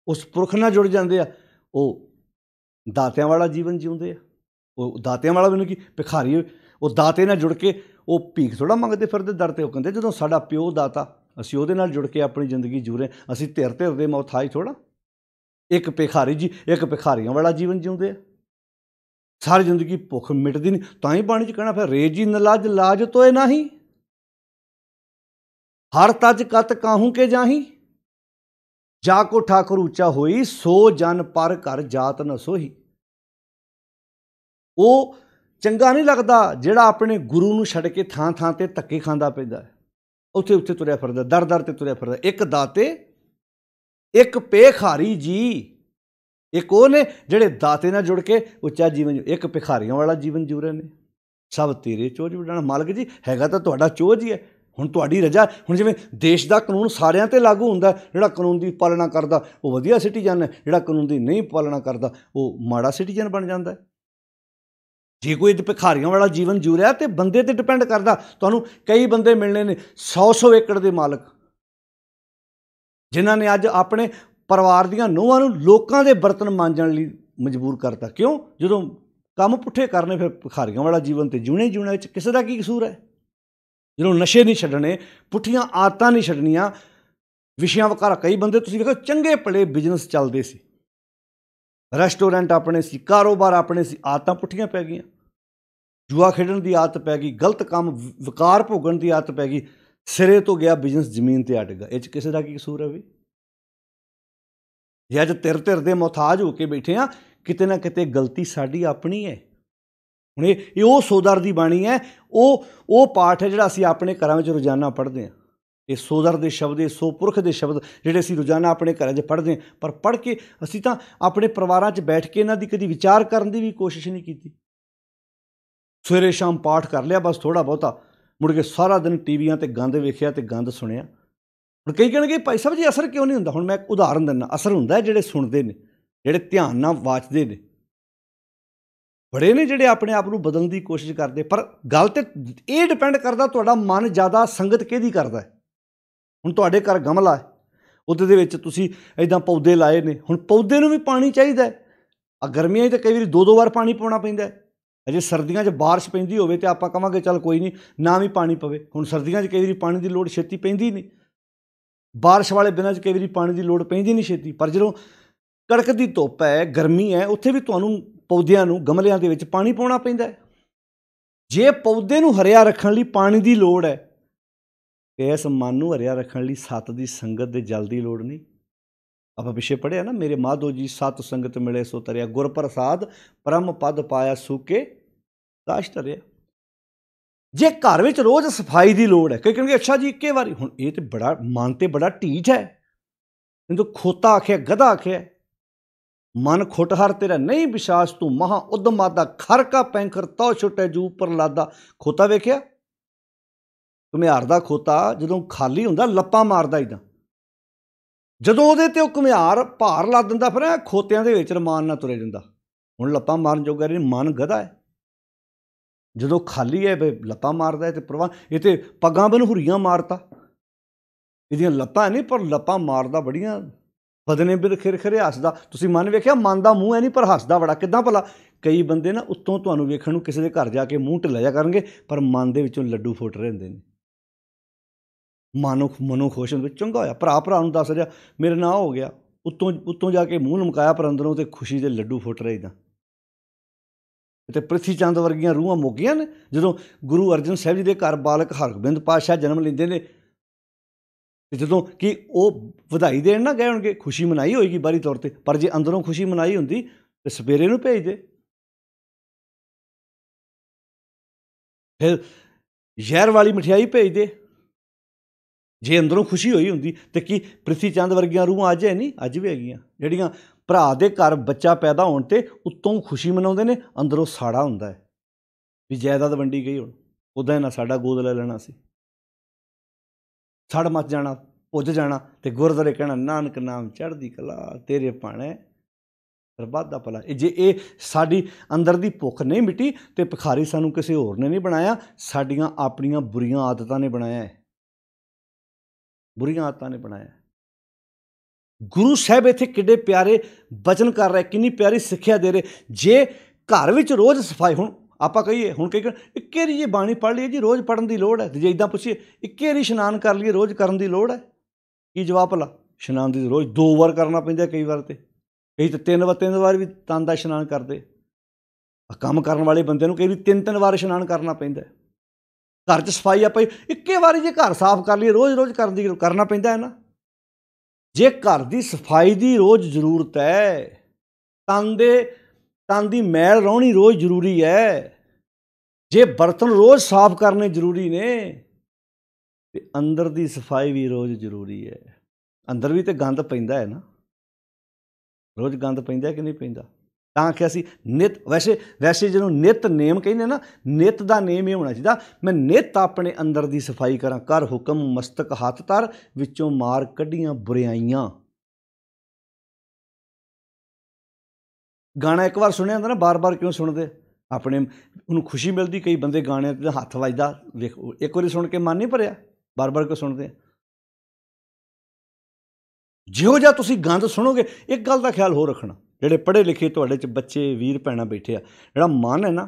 ਉਸ ਪੁਰਖ ਨਾਲ ਜੁੜ ਜਾਂਦੇ ਆ, ਉਹ ਦਾਤਿਆਂ ਵਾਲਾ ਜੀਵਨ ਜਿਉਂਦੇ ਆ। ਉਹ ਦਾਤਿਆਂ ਵਾਲਾ ਮੈਨੂੰ ਕੀ, ਭਿਖਾਰੀ, ਉਹ ਦਾਤੇ ਨਾਲ ਜੁੜ ਕੇ ਉਹ ਭੀਖ ਥੋੜ੍ਹਾ ਮੰਗਦੇ ਫਿਰਦੇ ਦਰ 'ਤੇ। ਉਹ ਕਹਿੰਦੇ ਜਦੋਂ ਸਾਡਾ ਪਿਓ ਦਾਤਾ, ਅਸੀਂ ਉਹਦੇ ਨਾਲ ਜੁੜ ਕੇ ਆਪਣੀ ਜ਼ਿੰਦਗੀ ਜੂ ਰਹੇ, ਅਸੀਂ ਧਿਰ ਧਿਰ ਦੇ ਮੌਥਾਈ ਥੋੜ੍ਹਾ। ਇੱਕ ਭਿਖਾਰੀ ਜੀ, ਇੱਕ ਭਿਖਾਰੀਆਂ ਵਾਲਾ ਜੀਵਨ ਜਿਉਂਦੇ ਆ, ਸਾਰੀ ਜ਼ਿੰਦਗੀ ਭੁੱਖ ਮਿਟਦੀ ਨਹੀਂ। ਤਾਂ ਹੀ ਬਾਣੀ 'ਚ ਕਹਿਣਾ ਫਿਰ, ਰੇ ਜੀ ਨਲਾਜ ਲਾਜ ਤੋਏ ਨਾਹੀਂ, ਹਰ ਤਜ ਕਤ ਕਾਹੂ ਕੇ ਜਾਹੀਂ, ਜਾ ਕੋ ਠਾਕੁਰ ਉੱਚਾ ਹੋਈ, ਸੋ ਜਨ ਪਰ ਘਰ ਜਾਤ ਨ ਸੋਹੀ। ਉਹ ਚੰਗਾ ਨਹੀਂ ਲੱਗਦਾ ਜਿਹੜਾ ਆਪਣੇ ਗੁਰੂ ਨੂੰ ਛੱਡ ਕੇ ਥਾਂ ਥਾਂ 'ਤੇ ਧੱਕੇ ਖਾਂਦਾ ਪੈਂਦਾ, ਉੱਥੇ ਉੱਥੇ ਤੁਰਿਆ ਫਿਰਦਾ, ਦਰ ਦਰ 'ਤੇ ਤੁਰਿਆ ਫਿਰਦਾ। ਇੱਕ ਦਾਤੇ, ਇੱਕ ਭਿਖਾਰੀ ਜੀ, ਇੱਕ ਉਹ ਨੇ ਜਿਹੜੇ ਦਾਤੇ ਨਾਲ ਜੁੜ ਕੇ ਉੱਚਾ ਜੀਵਨ, ਇੱਕ ਭਿਖਾਰੀਆਂ ਵਾਲਾ ਜੀਵਨ ਜੂ ਰਹੇ ਨੇ। ਸਭ ਤੇਰੇ ਚੋਜ ਵਡਾਣਾ। ਮਾਲਕ ਜੀ ਹੈਗਾ ਤਾਂ ਤੁਹਾਡਾ ਚੋਜ ਹੀ ਹੈ, ਹੁਣ ਤੁਹਾਡੀ ਰਜਾ। ਹੁਣ ਜਿਵੇਂ ਦੇਸ਼ ਦਾ ਕਾਨੂੰਨ ਸਾਰਿਆਂ 'ਤੇ ਲਾਗੂ ਹੁੰਦਾ, ਜਿਹੜਾ ਕਾਨੂੰਨ ਦੀ ਪਾਲਣਾ ਕਰਦਾ ਉਹ ਵਧੀਆ ਸਿਟੀਜ਼ਨ ਹੈ, ਜਿਹੜਾ ਕਾਨੂੰਨ ਦੀ ਨਹੀਂ ਪਾਲਣਾ ਕਰਦਾ ਉਹ ਮਾੜਾ ਸਿਟੀਜ਼ਨ ਬਣ ਜਾਂਦਾ। ਜੇ ਕੋਈ ਭਿਖਾਰੀਆਂ ਵਾਲਾ ਜੀਵਨ ਜੂ ਰਿਹਾ ਤੇ ਬੰਦੇ 'ਤੇ ਡਿਪੈਂਡ ਕਰਦਾ। ਤੁਹਾਨੂੰ ਕਈ ਬੰਦੇ ਮਿਲਣੇ ਨੇ 100 ਏਕੜ ਦੇ ਮਾਲਕ, ਜਿਨ੍ਹਾਂ ਨੇ ਅੱਜ ਆਪਣੇ ਪਰਿਵਾਰ ਦੀਆਂ ਨੂੰਹਾਂ ਨੂੰ ਲੋਕਾਂ ਦੇ ਬਰਤਨ ਮਾਂਜਣ ਲਈ ਮਜਬੂਰ ਕਰਤਾ। ਕਿਉਂ? ਜਦੋਂ ਕੰਮ ਪੁੱਠੇ ਕਰਨੇ, ਫਿਰ ਭਿਖਾਰੀਆਂ ਵਾਲਾ ਜੀਵਨ ਤੇ ਜਿਉਣੇ ਹੀ ਜਿਉਣਾ, ਵਿੱਚ ਕਿਸੇ ਦਾ ਕੀ ਕਸੂਰ ਹੈ? ਜਦੋਂ ਨਸ਼ੇ ਨਹੀਂ ਛੱਡਣੇ, ਪੁੱਠੀਆਂ ਆਦਤਾਂ ਨਹੀਂ ਛੱਡਣੀਆਂ, ਵਿਸ਼ਿਆਂ ਵਕਾਰਾ। ਕਈ ਬੰਦੇ ਤੁਸੀਂ ਵੇਖੋ ਚੰਗੇ ਭਲੇ ਬਿਜ਼ਨਸ ਚੱਲਦੇ ਸੀ, ਰੈਸਟੋਰੈਂਟ ਆਪਣੇ ਸੀ, ਕਾਰੋਬਾਰ ਆਪਣੇ ਸੀ, ਆਦਤਾਂ ਪੁੱਠੀਆਂ ਪੈ ਗਈਆਂ। ਜੂਆ ਖੇਡਣ ਦੀ ਆਦਤ ਪੈ ਗਈ, ਗਲਤ ਕੰਮ ਵਿਕਾਰ ਭੋਗਣ ਦੀ ਆਦਤ ਪੈ ਗਈ, ਸਿਰੇ ਤੋਂ ਗਿਆ ਬਿਜ਼ਨਸ, ਜ਼ਮੀਨ 'ਤੇ ਅਟ ਗਿਆ। ਇਹ 'ਚ ਕਿਸੇ ਦਾ ਕੀ ਕਸੂਰ ਹੈ ਵੀ? ਜੇ ਅੱਜ ਧਿਰ ਧਿਰ ਦੇ ਮੁਹਤਾਜ ਹੋ ਕੇ ਬੈਠੇ ਹਾਂ, ਕਿਤੇ ਨਾ ਕਿਤੇ ਗਲਤੀ ਸਾਡੀ ਆਪਣੀ ਹੈ। ਹੁਣ ਇਹ ਉਹ ਸੋਦਰ ਦੀ ਬਾਣੀ ਹੈ, ਉਹ ਪਾਠ ਹੈ ਜਿਹੜਾ ਅਸੀਂ ਆਪਣੇ ਘਰਾਂ ਵਿੱਚ ਰੋਜ਼ਾਨਾ ਪੜ੍ਹਦੇ ਹਾਂ। ਇਹ ਸੋਦਰ ਦੇ ਸ਼ਬਦ, ਇਹ ਸੋ ਪੁਰਖ ਦੇ ਸ਼ਬਦ ਜਿਹੜੇ ਅਸੀਂ ਰੋਜ਼ਾਨਾ ਆਪਣੇ ਘਰਾਂ 'ਚ ਪੜ੍ਹਦੇ ਹਾਂ, ਪਰ ਪੜ੍ਹ ਕੇ ਅਸੀਂ ਤਾਂ ਆਪਣੇ ਪਰਿਵਾਰਾਂ 'ਚ ਬੈਠ ਕੇ ਇਹਨਾਂ ਦੀ ਕਦੀ ਵਿਚਾਰ ਕਰਨ ਦੀ ਵੀ ਕੋਸ਼ਿਸ਼ ਨਹੀਂ ਕੀਤੀ। ਸਵੇਰੇ ਸ਼ਾਮ ਪਾਠ ਕਰ ਲਿਆ ਬਸ ਥੋੜ੍ਹਾ ਬਹੁਤਾ, ਮੁੜ ਕੇ ਸਾਰਾ ਦਿਨ ਟੀਵੀਆਂ 'ਤੇ ਗੰਦ ਵੇਖਿਆ ਅਤੇ ਗੰਦ ਸੁਣਿਆ। ਹੁਣ ਕਈ ਕਹਿਣਗੇ ਭਾਈ ਸਾਹਿਬ ਜੀ ਅਸਰ ਕਿਉਂ ਨਹੀਂ ਹੁੰਦਾ? ਹੁਣ ਮੈਂ ਇੱਕ ਉਦਾਹਰਨ ਦਿੰਦਾ। ਅਸਰ ਹੁੰਦਾ ਜਿਹੜੇ ਸੁਣਦੇ ਨੇ, ਜਿਹੜੇ ਧਿਆਨ ਨਾਲ ਵਾਚਦੇ ਨੇ। ਬੜੇ ਨੇ ਜਿਹੜੇ ਆਪਣੇ ਆਪ ਨੂੰ ਬਦਲਣ ਦੀ ਕੋਸ਼ਿਸ਼ ਕਰਦੇ, ਪਰ ਗੱਲ ਤਾਂ ਇਹ ਡਿਪੈਂਡ ਕਰਦਾ ਤੁਹਾਡਾ ਮਨ ਜ਼ਿਆਦਾ ਸੰਗਤ ਕਿਹਦੀ ਕਰਦਾ ਹੈ। ਹੁਣ ਤੁਹਾਡੇ ਘਰ ਗਮਲਾ ਹੈ, ਉਹਦੇ ਦੇ ਵਿੱਚ ਤੁਸੀਂ ਇੱਦਾਂ ਪੌਦੇ ਲਾਏ ਨੇ, ਹੁਣ ਪੌਦੇ ਨੂੰ ਵੀ ਪਾਣੀ ਚਾਹੀਦਾ ਹੈ। ਆ ਗਰਮੀਆਂ 'ਚ ਤਾਂ ਕਈ ਵਾਰੀ 2-2 ਵਾਰ ਪਾਣੀ ਪਾਉਣਾ ਪੈਂਦਾ ਹੈ। ਅਜੇ ਸਰਦੀਆਂ 'ਚ ਬਾਰਿਸ਼ ਪੈਂਦੀ ਹੋਵੇ ਤਾਂ ਆਪਾਂ ਕਹਾਂਗੇ ਚੱਲ ਕੋਈ ਨਹੀਂ, ਨਾ ਵੀ ਪਾਣੀ ਪਵੇ। ਹੁਣ ਸਰਦੀਆਂ 'ਚ ਕਈ ਵਾਰੀ ਪਾਣੀ ਦੀ ਲੋੜ ਛੇਤੀ ਪੈਂਦੀ ਨਹੀਂ, ਬਾਰਿਸ਼ ਵਾਲੇ ਦਿਨਾਂ 'ਚ ਕਈ ਵਾਰੀ ਪਾਣੀ ਦੀ ਲੋੜ ਪੈਂਦੀ ਨਹੀਂ ਛੇਤੀ। ਪਰ ਜਦੋਂ ਕੜਕਦੀ ਧੁੱਪ ਹੈ, ਗਰਮੀ ਹੈ, ਉੱਥੇ ਵੀ ਤੁਹਾਨੂੰ ਪੌਦਿਆਂ ਨੂੰ ਗਮਲਿਆਂ ਦੇ ਵਿੱਚ ਪਾਣੀ ਪਾਉਣਾ ਪੈਂਦਾ ਹੈ। ਜੇ ਪੌਦੇ ਨੂੰ ਹਰਿਆ ਰੱਖਣ ਲਈ ਪਾਣੀ ਦੀ ਲੋੜ ਹੈ, ਤੇ ਇਸ ਮਨ ਨੂੰ ਹਰਿਆ ਰੱਖਣ ਲਈ ਸਤ ਦੀ ਸੰਗਤ ਦੇ ਜਲ ਦੀ ਲੋੜ ਨਹੀਂ। ਆਪਾਂ ਪਿੱਛੇ ਪੜ੍ਹਿਆ ਨਾ, ਮੇਰੇ ਮਾਧੋ ਜੀ ਸਤ ਸੰਗਤ ਮਿਲੇ ਸੋ ਤਰਿਆ, ਗੁਰ ਪ੍ਰਸਾਦ ਪਰਮ ਪਦ ਪਾਇਆ ਸੂਕੇ ਕਾਸ਼ ਧਰਿਆ। ਜੇ ਘਰ ਵਿੱਚ ਰੋਜ਼ ਸਫਾਈ ਦੀ ਲੋੜ ਹੈ, ਕਈ ਕਹਿਣਗੇ ਅੱਛਾ ਜੀ ਇੱਕੇ ਵਾਰੀ। ਹੁਣ ਇਹ ਤਾਂ ਬੜਾ ਮਨ 'ਤੇ ਬੜਾ ਢੀਠ ਹੈ। ਇਹਨੂੰ ਖੋਤਾ ਆਖਿਆ, ਗਧਾ ਆਖਿਆ। ਮਨ ਖੁੱਟਹਰ ਤੇਰਾ ਨਹੀਂ ਵਿਸ਼ਾਸ, ਤੂੰ ਮਹਾ ਉਦਮਾਦਾ, ਖਰ ਕਾ ਪੈਂਖਰ ਤਉ ਛੁਟੇ ਜੂ ਪ੍ਰਲਾਦਾ। ਖੋਤਾ ਵੇਖਿਆ? ਘੁਮਿਆਰ ਦਾ ਖੋਤਾ ਜਦੋਂ ਖਾਲੀ ਹੁੰਦਾ ਲੱਪਾਂ ਮਾਰਦਾ ਇੱਦਾਂ, ਜਦੋਂ ਉਹਦੇ 'ਤੇ ਉਹ ਘੁਮਿਆਰ ਭਾਰ ਲਾ ਦਿੰਦਾ ਫਿਰ ਖੋਤਿਆਂ ਦੇ ਵਿੱਚ ਰਮਾਨ ਨਾਲ ਤੁਰੇ ਜਾਂਦਾ। ਹੁਣ ਲੱਪਾਂ ਮਾਰਨ ਜੋਗਾ ਨਹੀਂ, ਮਨ ਗਧਾ ਹੈ। ਜਦੋਂ ਖਾਲੀ ਹੈ ਲੱਪਾਂ ਮਾਰਦਾ ਹੈ, ਅਤੇ ਪ੍ਰਵਾਹ ਇਹ ਤਾਂ ਪੱਗਾਂ ਬਨਹੁਰੀਆਂ ਮਾਰਤਾ। ਇਹਦੀਆਂ ਲੱਤਾਂ ਨਹੀਂ, ਪਰ ਲੱਪਾਂ ਮਾਰਦਾ ਬੜੀਆਂ। ਬਦਨੇ ਬਿਰ ਖਿਰ ਖਿਰੇ ਹੱਸਦਾ। ਤੁਸੀਂ ਮਨ ਵੇਖਿਆ? ਮਨ ਦਾ ਮੂੰਹ ਹੈ ਨਹੀਂ, ਪਰ ਹੱਸਦਾ ਬੜਾ। ਕਿੱਦਾਂ ਭਲਾ? ਕਈ ਬੰਦੇ ਨਾ ਉੱਤੋਂ ਤੁਹਾਨੂੰ ਵੇਖਣ ਨੂੰ ਕਿਸੇ ਦੇ ਘਰ ਜਾ ਕੇ ਮੂੰਹ ਢਿੱਲਾ ਜਾ ਕਰਨਗੇ, ਪਰ ਮਨ ਦੇ ਵਿੱਚੋਂ ਲੱਡੂ ਫੁੱਟ ਰਹੇ ਹੁੰਦੇ ਨੇ। ਮਨੋਂ ਖੁਸ਼ ਹੁੰਦੇ, ਚੰਗਾ ਹੋਇਆ ਭਰਾ ਨੂੰ ਦੱਸ ਰਿਹਾ ਮੇਰੇ ਨਾਲ ਹੋ ਗਿਆ। ਉੱਤੋਂ ਜਾ ਕੇ ਮੂੰਹ ਲਮਕਾਇਆ, ਪਰ ਅੰਦਰੋਂ ਤੇ ਖੁਸ਼ੀ ਦੇ ਲੱਡੂ ਫੁੱਟ ਰਹੇ ਇੱਦਾਂ। ਤੇ ਪ੍ਰਿਥੀ ਚੰਦ ਵਰਗੀਆਂ ਰੂਹਾਂ ਮੁੱਕ ਗਈਆਂ ਨੇ ਜਦੋਂ ਗੁਰੂ ਅਰਜਨ ਸਾਹਿਬ ਜੀ ਦੇ ਘਰ ਬਾਲਕ ਹਰਗੋਬਿੰਦ ਪਾਤਸ਼ਾਹ ਜਨਮ ਲੈਂਦੇ ਨੇ। ਤੇ ਜਦੋਂ ਕਿ ਉਹ ਵਧਾਈ ਦੇਣ ਨਾ ਗਏ ਹੋਣਗੇ, ਖੁਸ਼ੀ ਮਨਾਈ ਹੋਏਗੀ ਬਾਹਰੀ ਤੌਰ 'ਤੇ, ਪਰ ਜੇ ਅੰਦਰੋਂ ਖੁਸ਼ੀ ਮਨਾਈ ਹੁੰਦੀ ਤੇ ਸਵੇਰੇ ਨੂੰ ਭੇਜਦੇ। ਫਿਰ ਜ਼ਹਿਰ ਵਾਲੀ ਮਠਿਆਈ ਭੇਜਦੇ ਜੇ ਅੰਦਰੋਂ ਖੁਸ਼ੀ ਹੋਈ ਹੁੰਦੀ। ਤੇ ਕੀ ਪ੍ਰਿਥੀ ਚੰਦ ਵਰਗੀਆਂ ਰੂਹਾਂ ਅੱਜ ਹੈ ਨਹੀਂ? ਅੱਜ ਵੀ ਹੈਗੀਆਂ, ਜਿਹੜੀਆਂ ਭਰਾ ਦੇ ਘਰ ਬੱਚਾ ਪੈਦਾ ਹੋਣ 'ਤੇ ਉੱਤੋਂ ਖੁਸ਼ੀ ਮਨਾਉਂਦੇ ਨੇ, ਅੰਦਰੋਂ ਸਾੜਾ ਹੁੰਦਾ ਹੈ ਵੀ ਜਾਇਦਾਦ ਵੰਡੀ ਗਈ। ਹੁਣ ਉੱਦਾਂ ਇਹਨਾਂ ਸਾਡਾ ਗੋਦ ਲੈ ਲੈਣਾ ਸੀ, ਸੜ ਮੱਚ ਜਾਣਾ, ਭੁੱਜ ਜਾਣਾ, ਤੇ ਗੁਰਦੁਆਰੇ ਕਹਿਣਾ ਨਾਨਕ ਨਾਮ ਚੜ੍ਹਦੀ ਕਲਾ, ਤੇਰੇ ਭਾਣੇ ਸਰਬੱਤ ਦਾ ਭਲਾ। ਜੇ ਇਹ ਸਾਡੀ ਅੰਦਰ ਦੀ ਭੁੱਖ ਨਹੀਂ ਮਿਟੀ ਤੇ ਭਿਖਾਰੀ ਸਾਨੂੰ ਕਿਸੇ ਹੋਰ ਨੇ ਨਹੀਂ ਬਣਾਇਆ, ਸਾਡੀਆਂ ਆਪਣੀਆਂ ਬੁਰੀਆਂ ਆਦਤਾਂ ਨੇ ਬਣਾਇਆ ਹੈ, ਬੁਰੀਆਂ ਆਦਤਾਂ ਨੇ ਬਣਾਇਆ। ਗੁਰੂ ਸਾਹਿਬ ਇੱਥੇ ਕਿੱਡੇ ਪਿਆਰੇ ਬਚਨ ਕਰ ਰਹੇ, ਕਿੰਨੀ ਪਿਆਰੀ ਸਿੱਖਿਆ ਦੇ ਰਹੇ। ਜੇ ਘਰ ਵਿੱਚ ਰੋਜ਼ ਸਫਾਈ, ਹੁਣ ਆਪਾਂ ਕਹੀਏ, ਹੁਣ ਕਈ ਇੱਕ ਵਾਰੀ ਜੇ ਬਾਣੀ ਪੜ੍ਹ ਲਈਏ ਜੀ ਰੋਜ਼ ਪੜ੍ਹਨ ਦੀ ਲੋੜ ਹੈ, ਤੇ ਜੇ ਇੱਦਾਂ ਪੁੱਛੀਏ ਇੱਕ ਵਾਰੀ ਇਸ਼ਨਾਨ ਕਰ ਲਈਏ ਰੋਜ਼ ਕਰਨ ਦੀ ਲੋੜ ਹੈ, ਕੀ ਜਵਾਬ ਭਲਾ? ਇਸ਼ਨਾਨ ਦੀ ਰੋਜ਼ 2 ਵਾਰ ਕਰਨਾ ਪੈਂਦਾ, ਕਈ ਵਾਰ ਤੇ ਕਈ ਤਾਂ 3 ਵਾਰ ਵੀ ਤਨ ਦਾ ਇਸ਼ਨਾਨ ਕਰਦੇ। ਕੰਮ ਕਰਨ ਵਾਲੇ ਬੰਦੇ ਨੂੰ ਕਈ ਵੀ 3 ਵਾਰ ਇਸ਼ਨਾਨ ਕਰਨਾ ਪੈਂਦਾ। ਘਰ 'ਚ ਸਫਾਈ ਆਪਾਂ ਇੱਕੇ ਵਾਰੀ ਜੇ ਘਰ ਸਾਫ਼ ਕਰ ਲਈਏ ਰੋਜ਼ ਕਰਨਾ ਪੈਂਦਾ ਹੈ ਨਾ। ਜੇ ਘਰ ਦੀ ਸਫਾਈ ਦੀ ਰੋਜ਼ ਜ਼ਰੂਰਤ ਹੈ, ਤਨ ਦੀ ਮੈਲ ਲਾਉਣੀ ਰੋਜ਼ ਜ਼ਰੂਰੀ ਹੈ, ਜੇ ਬਰਤਨ ਰੋਜ਼ ਸਾਫ਼ ਕਰਨੇ ਜ਼ਰੂਰੀ ਨੇ, ਤੇ ਅੰਦਰ ਦੀ ਸਫਾਈ ਵੀ ਰੋਜ਼ ਜ਼ਰੂਰੀ ਹੈ। ਅੰਦਰ ਵੀ ਤੇ ਗੰਦ ਪੈਂਦਾ ਹੈ ਨਾ, ਰੋਜ਼ ਗੰਦ ਪੈਂਦਾ ਕਿ ਨਹੀਂ ਪੈਂਦਾ? ਤਾਂ ਕਿ ਅਸੀਂ ਨਿੱਤ, ਵੈਸੇ ਜਦੋਂ ਨਿੱਤ ਨੇਮ ਕਹਿੰਦੇ ਨਾ, ਨਿੱਤ ਦਾ ਨੇਮ ਇਹ ਹੋਣਾ ਚਾਹੀਦਾ, ਮੈਂ ਨਿੱਤ ਆਪਣੇ ਅੰਦਰ ਦੀ ਸਫਾਈ ਕਰਾਂ। ਕਰ ਹੁਕਮ ਮਸਤਕ ਹੱਥ ਧਰ, ਵਿੱਚੋਂ ਮਾਰ ਕੱਢੀਆਂ ਬੁਰਿਆਈਆਂ। ਗਾਣਾ ਇੱਕ ਵਾਰ ਸੁਣਿਆ ਹੁੰਦਾ ਨਾ, ਬਾਰ-ਬਾਰ ਕਿਉਂ ਸੁਣਦੇ? ਆਪਣੇ ਉਹਨੂੰ ਖੁਸ਼ੀ ਮਿਲਦੀ। ਕਈ ਬੰਦੇ ਗਾਣਿਆਂ 'ਤੇ ਹੱਥ ਵੱਜਦਾ, ਵੇਖੋ ਇੱਕ ਵਾਰੀ ਸੁਣ ਕੇ ਮਨ ਨਹੀਂ ਭਰਿਆ, ਬਾਰ-ਬਾਰ ਕਿਉਂ ਸੁਣਦੇ? ਜਿਹੋ ਜਿਹਾ ਤੁਸੀਂ ਗੰਦ ਸੁਣੋਗੇ, ਇੱਕ ਗੱਲ ਦਾ ਖਿਆਲ ਹੋਰ ਰੱਖਣਾ, ਜਿਹੜੇ ਪੜ੍ਹੇ ਲਿਖੇ ਤੁਹਾਡੇ 'ਚ ਬੱਚੇ ਵੀਰ ਭੈਣਾਂ ਬੈਠੇ ਆ, ਜਿਹੜਾ ਮਨ ਹੈ ਨਾ,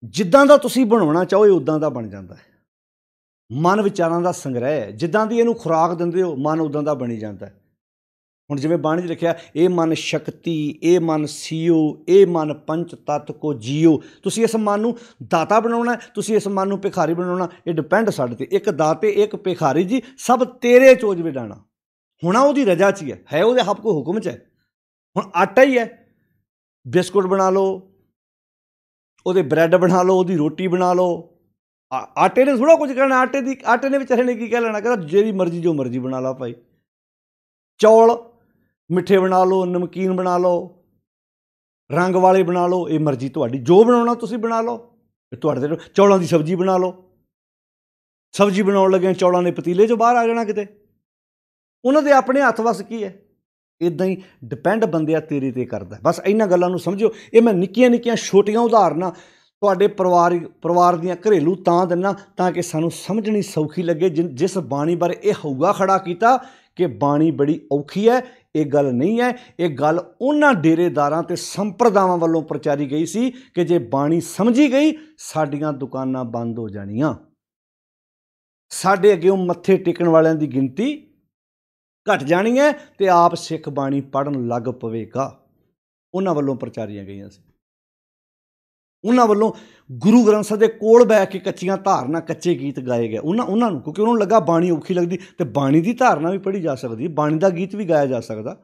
ਜਿੱਦਾਂ ਦਾ ਤੁਸੀਂ ਬਣਾਉਣਾ ਚਾਹੋ ਇਹ ਉੱਦਾਂ ਦਾ ਬਣ ਜਾਂਦਾ ਹੈ। ਮਨ ਵਿਚਾਰਾਂ ਦਾ ਸੰਗ੍ਰਹਿ ਹੈ, ਜਿੱਦਾਂ ਦੀ ਇਹਨੂੰ ਖੁਰਾਕ ਦਿੰਦੇ ਹੋ ਮਨ ਉੱਦਾਂ ਦਾ ਬਣੀ ਜਾਂਦਾ ਹੈ। ਹੁਣ ਜਿਵੇਂ ਬਾਣੀ 'ਚ ਲਿਖਿਆ, ਇਹ ਮਨ ਸ਼ਕਤੀ, ਇਹ ਮਨ ਸੀਓ, ਇਹ ਮਨ ਪੰਚ ਤੱਤ ਕੋ ਜੀਓ। ਤੁਸੀਂ ਇਸ ਮਨ ਨੂੰ ਦਾਤਾ ਬਣਾਉਣਾ, ਤੁਸੀਂ ਇਸ ਮਨ ਨੂੰ ਭਿਖਾਰੀ ਬਣਾਉਣਾ, ਇਹ ਡਿਪੈਂਡ ਸਾਡੇ 'ਤੇ। ਇੱਕ ਦਾਤੇ ਇੱਕ ਭਿਖਾਰੀ ਜੀ, ਸਭ ਤੇਰੇ ਚੋਜ ਵਿਡਾਣਾ। ਹੋਣਾ ਉਹਦੀ ਰਜਾ 'ਚ ਹੀ ਹੈ ਉਹਦੇ ਹੱਕ ਕੋ ਹੁਕਮ 'ਚ ਹੈ। ਹੁਣ ਆਟਾ ਹੀ ਹੈ, ਬਿਸਕੁਟ ਬਣਾ ਲਓ, ਉਹਦੇ ਬ੍ਰੈਡ ਬਣਾ ਲਓ, ਉਹਦੀ ਰੋਟੀ ਬਣਾ ਲਓ, ਆਟੇ ਨੇ ਥੋੜ੍ਹਾ ਕੁਝ ਕਹਿਣਾ। ਆਟੇ ਨੇ ਵਿਚਾਰੇ ਨੇ ਕੀ ਕਹਿ ਲੈਣਾ? ਕਹਿੰਦਾ ਜਿਹੜੀ ਮਰਜ਼ੀ ਜੋ ਮਰਜ਼ੀ ਬਣਾ ਲਾ ਭਾਈ। ਚੌਲ ਮਿੱਠੇ ਬਣਾ ਲਓ, ਨਮਕੀਨ ਬਣਾ ਲਓ, ਰੰਗ ਵਾਲੇ ਬਣਾ ਲਓ, ਇਹ ਮਰਜ਼ੀ ਤੁਹਾਡੀ, ਜੋ ਬਣਾਉਣਾ ਤੁਸੀਂ ਬਣਾ ਲਓ। ਤੁਹਾਡੇ 'ਤੇ ਚੌਲਾਂ ਦੀ ਸਬਜ਼ੀ ਬਣਾ ਲਓ, ਸਬਜ਼ੀ ਬਣਾਉਣ ਲੱਗੇ ਚੌਲਾਂ ਦੇ ਪਤੀਲੇ 'ਚੋਂ ਬਾਹਰ ਆ ਜਾਣਾ ਕਿਤੇ, ਉਹਨਾਂ ਦੇ ਆਪਣੇ ਹੱਥ ਵੱਸ ਕੀ ਹੈ? ਇੱਦਾਂ ਹੀ ਡਿਪੈਂਡ ਬੰਦਿਆ ਤੇਰੇ 'ਤੇ ਕਰਦਾ। ਬਸ ਇਹਨਾਂ ਗੱਲਾਂ ਨੂੰ ਸਮਝਿਓ। ਇਹ ਮੈਂ ਨਿੱਕੀਆਂ ਨਿੱਕੀਆਂ ਛੋਟੀਆਂ ਉਦਾਹਰਨਾਂ ਤੁਹਾਡੇ ਪਰਿਵਾਰ ਦੀਆਂ ਘਰੇਲੂ ਤਾਂ ਦਿੰਦਾ ਤਾਂ ਕਿ ਸਾਨੂੰ ਸਮਝਣੀ ਸੌਖੀ ਲੱਗੇ। ਜਿਸ ਬਾਣੀ ਬਾਰੇ ਇਹ ਹਊਆ ਖੜਾ ਕੀਤਾ ਕਿ ਬਾਣੀ ਬੜੀ ਔਖੀ ਹੈ, ਇਹ ਗੱਲ ਨਹੀਂ ਹੈ। ਇਹ ਗੱਲ ਉਹਨਾਂ ਡੇਰੇਦਾਰਾਂ ਅਤੇ ਸੰਪਰਦਾਵਾਂ ਵੱਲੋਂ ਪ੍ਰਚਾਰੀ ਗਈ ਸੀ ਕਿ ਜੇ ਬਾਣੀ ਸਮਝੀ ਗਈ ਸਾਡੀਆਂ ਦੁਕਾਨਾਂ ਬੰਦ ਹੋ ਜਾਣੀਆਂ, ਸਾਡੇ ਅੱਗੇ ਮੱਥੇ ਟੇਕਣ ਵਾਲਿਆਂ ਦੀ ਗਿਣਤੀ ਘਟ ਜਾਣੀ ਹੈ ਤੇ ਆਪ ਸਿੱਖ ਬਾਣੀ ਪੜ੍ਹਨ ਲੱਗ ਪਵੇਗਾ। ਉਹਨਾਂ ਵੱਲੋਂ ਪ੍ਰਚਾਰੀਆਂ ਗਈਆਂ ਸੀ। ਉਹਨਾਂ ਵੱਲੋਂ ਗੁਰੂ ਗ੍ਰੰਥ ਸਾਹਿਬ ਦੇ ਕੋਲ ਬਹਿ ਕੇ ਕੱਚੀਆਂ ਧਾਰਨਾ, ਕੱਚੇ ਗੀਤ ਗਾਏ ਗਏ ਉਹਨਾਂ ਨੂੰ, ਕਿਉਂਕਿ ਉਹਨਾਂ ਨੂੰ ਲੱਗਾ ਬਾਣੀ ਔਖੀ ਲੱਗਦੀ। ਤੇ ਬਾਣੀ ਦੀ ਧਾਰਨਾ ਵੀ ਪੜ੍ਹੀ ਜਾ ਸਕਦੀ, ਬਾਣੀ ਦਾ ਗੀਤ ਵੀ ਗਾਇਆ ਜਾ ਸਕਦਾ,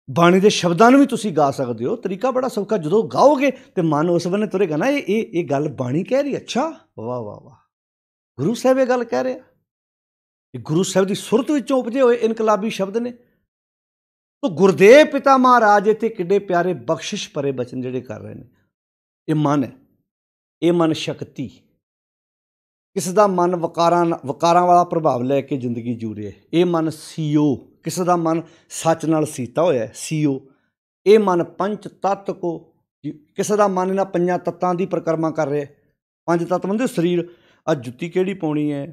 ਬਾਣੀ ਦੇ ਸ਼ਬਦਾਂ ਨੂੰ ਵੀ ਤੁਸੀਂ ਗਾ ਸਕਦੇ ਹੋ। ਤਰੀਕਾ ਬੜਾ ਸੌਖਾ, ਜਦੋਂ ਗਾਓਗੇ ਤੇ ਮਨ ਉਸ ਬੰਨੇ ਤੁਰੇਗਾ ਨਾ, ਇਹ ਗੱਲ ਬਾਣੀ ਕਹਿ ਰਹੀ। ਅੱਛਾ, ਵਾਹ ਵਾਹ ਵਾਹ, ਗੁਰੂ ਸਾਹਿਬ ਇਹ ਗੱਲ ਕਹਿ ਰਿਹਾ। ਇਹ ਗੁਰੂ ਸਾਹਿਬ ਦੀ ਸੁਰਤ ਵਿੱਚੋਂ ਉਪਜੇ ਹੋਏ ਇਨਕਲਾਬੀ ਸ਼ਬਦ ਨੇ। ਤੋ ਗੁਰਦੇਵ ਪਿਤਾ ਮਹਾਰਾਜ ਇੱਥੇ ਕਿੱਡੇ ਪਿਆਰੇ ਬਖਸ਼ਿਸ਼ ਭਰੇ ਬਚਨ ਜਿਹੜੇ ਕਰ ਰਹੇ ਨੇ। ਇਹ ਮਨ ਹੈ, ਇਹ ਮਨ ਸ਼ਕਤੀ। ਕਿਸੇ ਦਾ ਮਨ ਵਕਾਰਾਂ ਵਾਲਾ ਪ੍ਰਭਾਵ ਲੈ ਕੇ ਜ਼ਿੰਦਗੀ ਜੂ ਰਿਹਾ। ਇਹ ਮਨ ਸੀਓ, ਕਿਸੇ ਦਾ ਮਨ ਸੱਚ ਨਾਲ ਸੀਤਾ ਹੋਇਆ ਸੀਓ। ਇਹ ਮਨ ਪੰਚ ਤੱਤ ਕੋ, ਕਿਸੇ ਦਾ ਮਨ ਇਹਨਾਂ 5 ਤੱਤਾਂ ਦੀ ਪਰਿਕਰਮਾ ਕਰ ਰਿਹਾ। 5 ਤੱਤ ਬੰਦੇ ਸਰੀਰ, ਅੱਜ ਜੁੱਤੀ ਕਿਹੜੀ ਪਾਉਣੀ ਹੈ,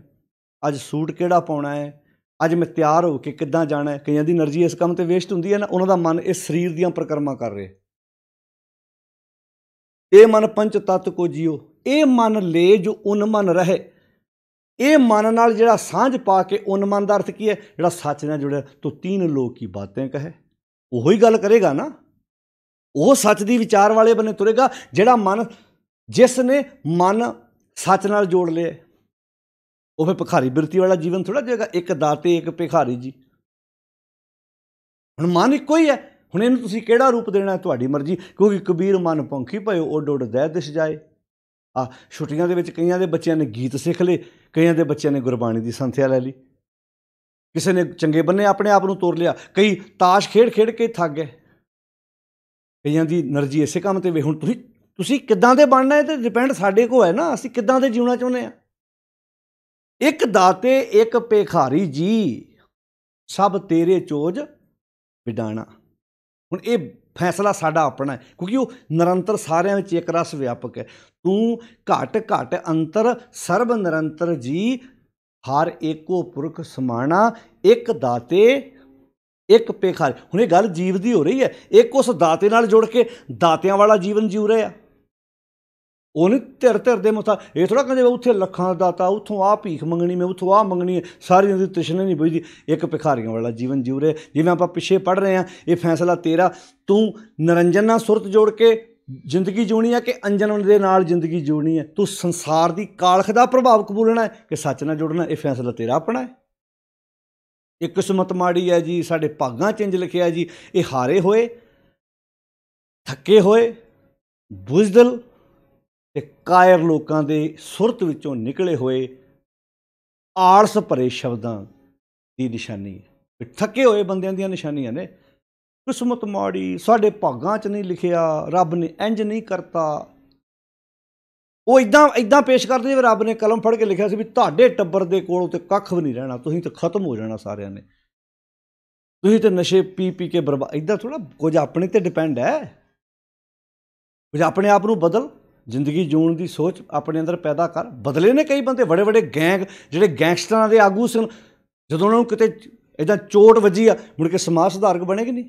ਅੱਜ ਸੂਟ ਕਿਹੜਾ ਪਾਉਣਾ ਹੈ, ਅੱਜ ਮੈਂ ਤਿਆਰ ਹੋ ਕੇ ਕਿੱਦਾਂ ਜਾਣਾ ਹੈ। ਕਈਆਂ ਦੀ એનર્ਜੀ ਇਸ ਕੰਮ 'ਤੇ ਵੇਸਟ ਹੁੰਦੀ ਹੈ ਨਾ, ਉਹਨਾਂ ਦਾ ਮਨ ਇਸ ਸਰੀਰ ਦੀਆਂ ਪਰਿਕਰਮਾ ਕਰ ਰਿਹਾ। ਇਹ ਮਨ ਪੰਚ ਤੱਤ ਕੋ ਜੀਓ, ਇਹ ਮਨ ਲੈ ਜੋ ਉਨ ਮਨ ਰਹੇ। ਇਹ ਮਨ ਨਾਲ ਜਿਹੜਾ ਸਾਂਝ ਪਾ ਕੇ, ਉਨ ਮਨ ਦਾ ਅਰਥ ਕੀ ਹੈ? ਜਿਹੜਾ ਸੱਚ ਨਾਲ ਜੁੜਿਆ। ਤੋ 3 ਲੋਕ ਕੀ ਬਾतें ਕਹੇ, ਉਹੀ ਗੱਲ ਕਰੇਗਾ ਨਾ। ਉਹ ਸੱਚ ਦੀ ਵਿਚਾਰ ਵਾਲੇ ਬੰਨੇ ਤੁਰੇਗਾ ਜਿਹੜਾ ਮਨ, ਜਿਸ ਨੇ ਮਨ ਸੱਚ ਨਾਲ ਜੋੜ ਲਿਆ, ਉਹ ਫਿਰ ਭਿਖਾਰੀ ਬਿਰਤੀ ਵਾਲਾ ਜੀਵਨ ਥੋੜ੍ਹਾ ਜੇਗਾ। ਇੱਕ ਦਾਤੇ ਇੱਕ ਭਿਖਾਰੀ ਜੀ। ਹੁਣ ਮਨ ਇੱਕੋ ਹੀ ਹੈ, ਹੁਣ ਇਹਨੂੰ ਤੁਸੀਂ ਕਿਹੜਾ ਰੂਪ ਦੇਣਾ ਤੁਹਾਡੀ ਮਰਜ਼ੀ, ਕਿਉਂਕਿ ਕਬੀਰ ਮਨ ਪੰਖੀ ਪਇਓ ਉੱਡ ਉੱਡ ਦਹਿ ਦਿਸ ਜਾਏ। ਛੁੱਟੀਆਂ ਦੇ ਵਿੱਚ ਕਈਆਂ ਦੇ ਬੱਚਿਆਂ ਨੇ ਗੀਤ ਸਿੱਖ ਲਏ, ਕਈਆਂ ਦੇ ਬੱਚਿਆਂ ਨੇ ਗੁਰਬਾਣੀ ਦੀ ਸੰਥਿਆ ਲੈ ਲਈ, ਕਿਸੇ ਨੇ ਚੰਗੇ ਬੰਨੇ ਆਪਣੇ ਆਪ ਨੂੰ ਤੋਰ ਲਿਆ, ਕਈ ਤਾਸ਼ ਖੇਡ ਖੇਡ ਕੇ ਥੱਕ ਗਏ, ਕਈਆਂ ਦੀ ਐਨਰਜੀ ਇਸੇ ਕੰਮ 'ਤੇ ਵੇ। ਹੁਣ ਤੁਸੀਂ ਕਿੱਦਾਂ ਦੇ ਬਣਨਾ ਹੈ ਤੇ ਡਿਪੈਂਡ ਸਾਡੇ ਕੋਲ ਹੈ ਨਾ, ਅਸੀਂ ਕਿੱਦਾਂ ਦੇ ਜਿਉਣਾ ਚਾਹੁੰਦੇ ਹਾਂ। ਇੱਕ ਦਾਤੇ ਇੱਕ ਭਿਖਾਰੀ ਜੀ, ਸਭ ਤੇਰੇ ਚੋਜ ਵਿਡਾਣਾ। ਹੁਣ ਇਹ ਫੈਸਲਾ ਸਾਡਾ ਆਪਣਾ ਹੈ, ਕਿਉਂਕਿ ਉਹ ਨਿਰੰਤਰ ਸਾਰਿਆਂ ਵਿੱਚ ਇੱਕ ਰਸ ਵਿਆਪਕ ਹੈ। ਤੂੰ ਘਟ ਘਟ ਅੰਤਰ ਸਰਬ ਨਿਰੰਤਰ ਜੀ, ਹਰ ਏਕੋ ਪੁਰਖ ਸਮਾਣਾ, ਇੱਕ ਦਾਤੇ ਇੱਕ ਭਿਖਾਰੀ। ਹੁਣ ਇਹ ਗੱਲ ਜੀਵ ਦੀ ਹੋ ਰਹੀ ਹੈ, ਇੱਕ ਉਸ ਦਾਤੇ ਨਾਲ ਜੁੜ ਕੇ ਦਾਤਿਆਂ ਵਾਲਾ ਜੀਵਨ ਜਿਉ ਰਹੇ ਆ। ਉਹ ਨਹੀਂ ਧਿਰ ਧਿਰ ਦੇ ਮੱਥਾ, ਇਹ ਥੋੜ੍ਹਾ ਕਹਿੰਦੇ ਉੱਥੇ ਲੱਖਾਂ ਦਾ ਦਾਤਾ, ਉੱਥੋਂ ਆਹ ਭੀਖ ਮੰਗਣੀ, ਮੈਂ ਉੱਥੋਂ ਆਹ ਮੰਗਣੀ ਹੈ, ਸਾਰੀ ਦੀ ਤ੍ਰਿਸ਼ਨਾ ਨਹੀਂ ਬੁਝਦੀ। ਇੱਕ ਭਿਖਾਰੀਆਂ ਵਾਲਾ ਜੀਵਨ ਜਿਉ ਰਹੇ। ਜਿਵੇਂ ਆਪਾਂ ਪਿੱਛੇ ਪੜ੍ਹ ਰਹੇ ਹਾਂ, ਇਹ ਫੈਸਲਾ ਤੇਰਾ, ਤੂੰ ਨਿਰੰਜਨ ਨਾਲ ਸੁਰਤ ਜੋੜ ਕੇ ਜ਼ਿੰਦਗੀ ਜਿਉਣੀ ਹੈ ਕਿ ਅੰਜਨ ਦੇ ਨਾਲ ਜ਼ਿੰਦਗੀ ਜਿਉਣੀ ਹੈ। ਤੂੰ ਸੰਸਾਰ ਦੀ ਕਾਲਖ ਦਾ ਪ੍ਰਭਾਵ ਕਬੂਲਣਾ ਹੈ ਕਿ ਸੱਚ ਨਾਲ ਜੁੜਨਾ, ਇਹ ਫੈਸਲਾ ਤੇਰਾ ਆਪਣਾ ਹੈ। ਇਹ ਕਿਸਮਤ ਮਾੜੀ ਹੈ ਜੀ, ਸਾਡੇ ਭਾਗਾਂ 'ਚ ਇੰਝ ਲਿਖਿਆ ਜੀ। ਇਹ ਹਾਰੇ ਹੋਏ, ਥੱਕੇ ਹੋਏ, ਬੁਜ਼ਦਿਲ ਤੇ ਕਾਇਰ ਲੋਕਾਂ ਦੇ ਸੁਰਤ ਵਿੱਚੋਂ ਨਿਕਲੇ ਹੋਏ ਆਲਸ ਭਰੇ ਸ਼ਬਦਾਂ ਦੀ ਨਿਸ਼ਾਨੀ ਹੈ। ਥੱਕੇ ਹੋਏ ਬੰਦਿਆਂ ਦੀਆਂ ਨਿਸ਼ਾਨੀਆਂ ਨੇ। ਕਿਸਮਤ ਮਾੜੀ, ਸਾਡੇ ਭਾਗਾਂ 'ਚ ਨਹੀਂ ਲਿਖਿਆ, ਰੱਬ ਨੇ ਇੰਝ ਨਹੀਂ ਕਰਤਾ। ਉਹ ਇੱਦਾਂ ਪੇਸ਼ ਕਰਦੇ ਜਿਵੇਂ ਰੱਬ ਨੇ ਕਲਮ ਫੜ ਕੇ ਲਿਖਿਆ ਸੀ ਵੀ ਤੁਹਾਡੇ ਟੱਬਰ ਦੇ ਕੋਲ ਤੇ ਕੱਖ ਵੀ ਨਹੀਂ ਰਹਿਣਾ, ਤੁਸੀਂ ਤਾਂ ਖਤਮ ਹੋ ਜਾਣਾ ਸਾਰਿਆਂ ਨੇ, ਤੁਸੀਂ ਤਾਂ ਨਸ਼ੇ ਪੀ ਪੀ ਕੇ ਬਰਬਾਦ। ਇੱਦਾਂ ਥੋੜ੍ਹਾ, ਕੁਝ ਆਪਣੇ 'ਤੇ ਡਿਪੈਂਡ ਹੈ। ਕੁਝ ਆਪਣੇ ਆਪ ਨੂੰ ਬਦਲ, ਜ਼ਿੰਦਗੀ ਜਿਉਣ ਦੀ ਸੋਚ ਆਪਣੇ ਅੰਦਰ ਪੈਦਾ ਕਰ। ਬਦਲੇ ਨੇ ਕਈ ਬੰਦੇ, ਬੜੇ ਬੜੇ ਗੈਂਗ, ਜਿਹੜੇ ਗੈਂਗਸਟਰਾਂ ਦੇ ਆਗੂ ਸਨ, ਜਦੋਂ ਉਹਨਾਂ ਨੂੰ ਕਿਤੇ ਇੱਦਾਂ ਚੋਟ ਵੱਜੀ ਆ, ਮੁੜ ਕੇ ਸਮਾਜ ਸੁਧਾਰਕ ਬਣੇ ਕਿ ਨਹੀਂ?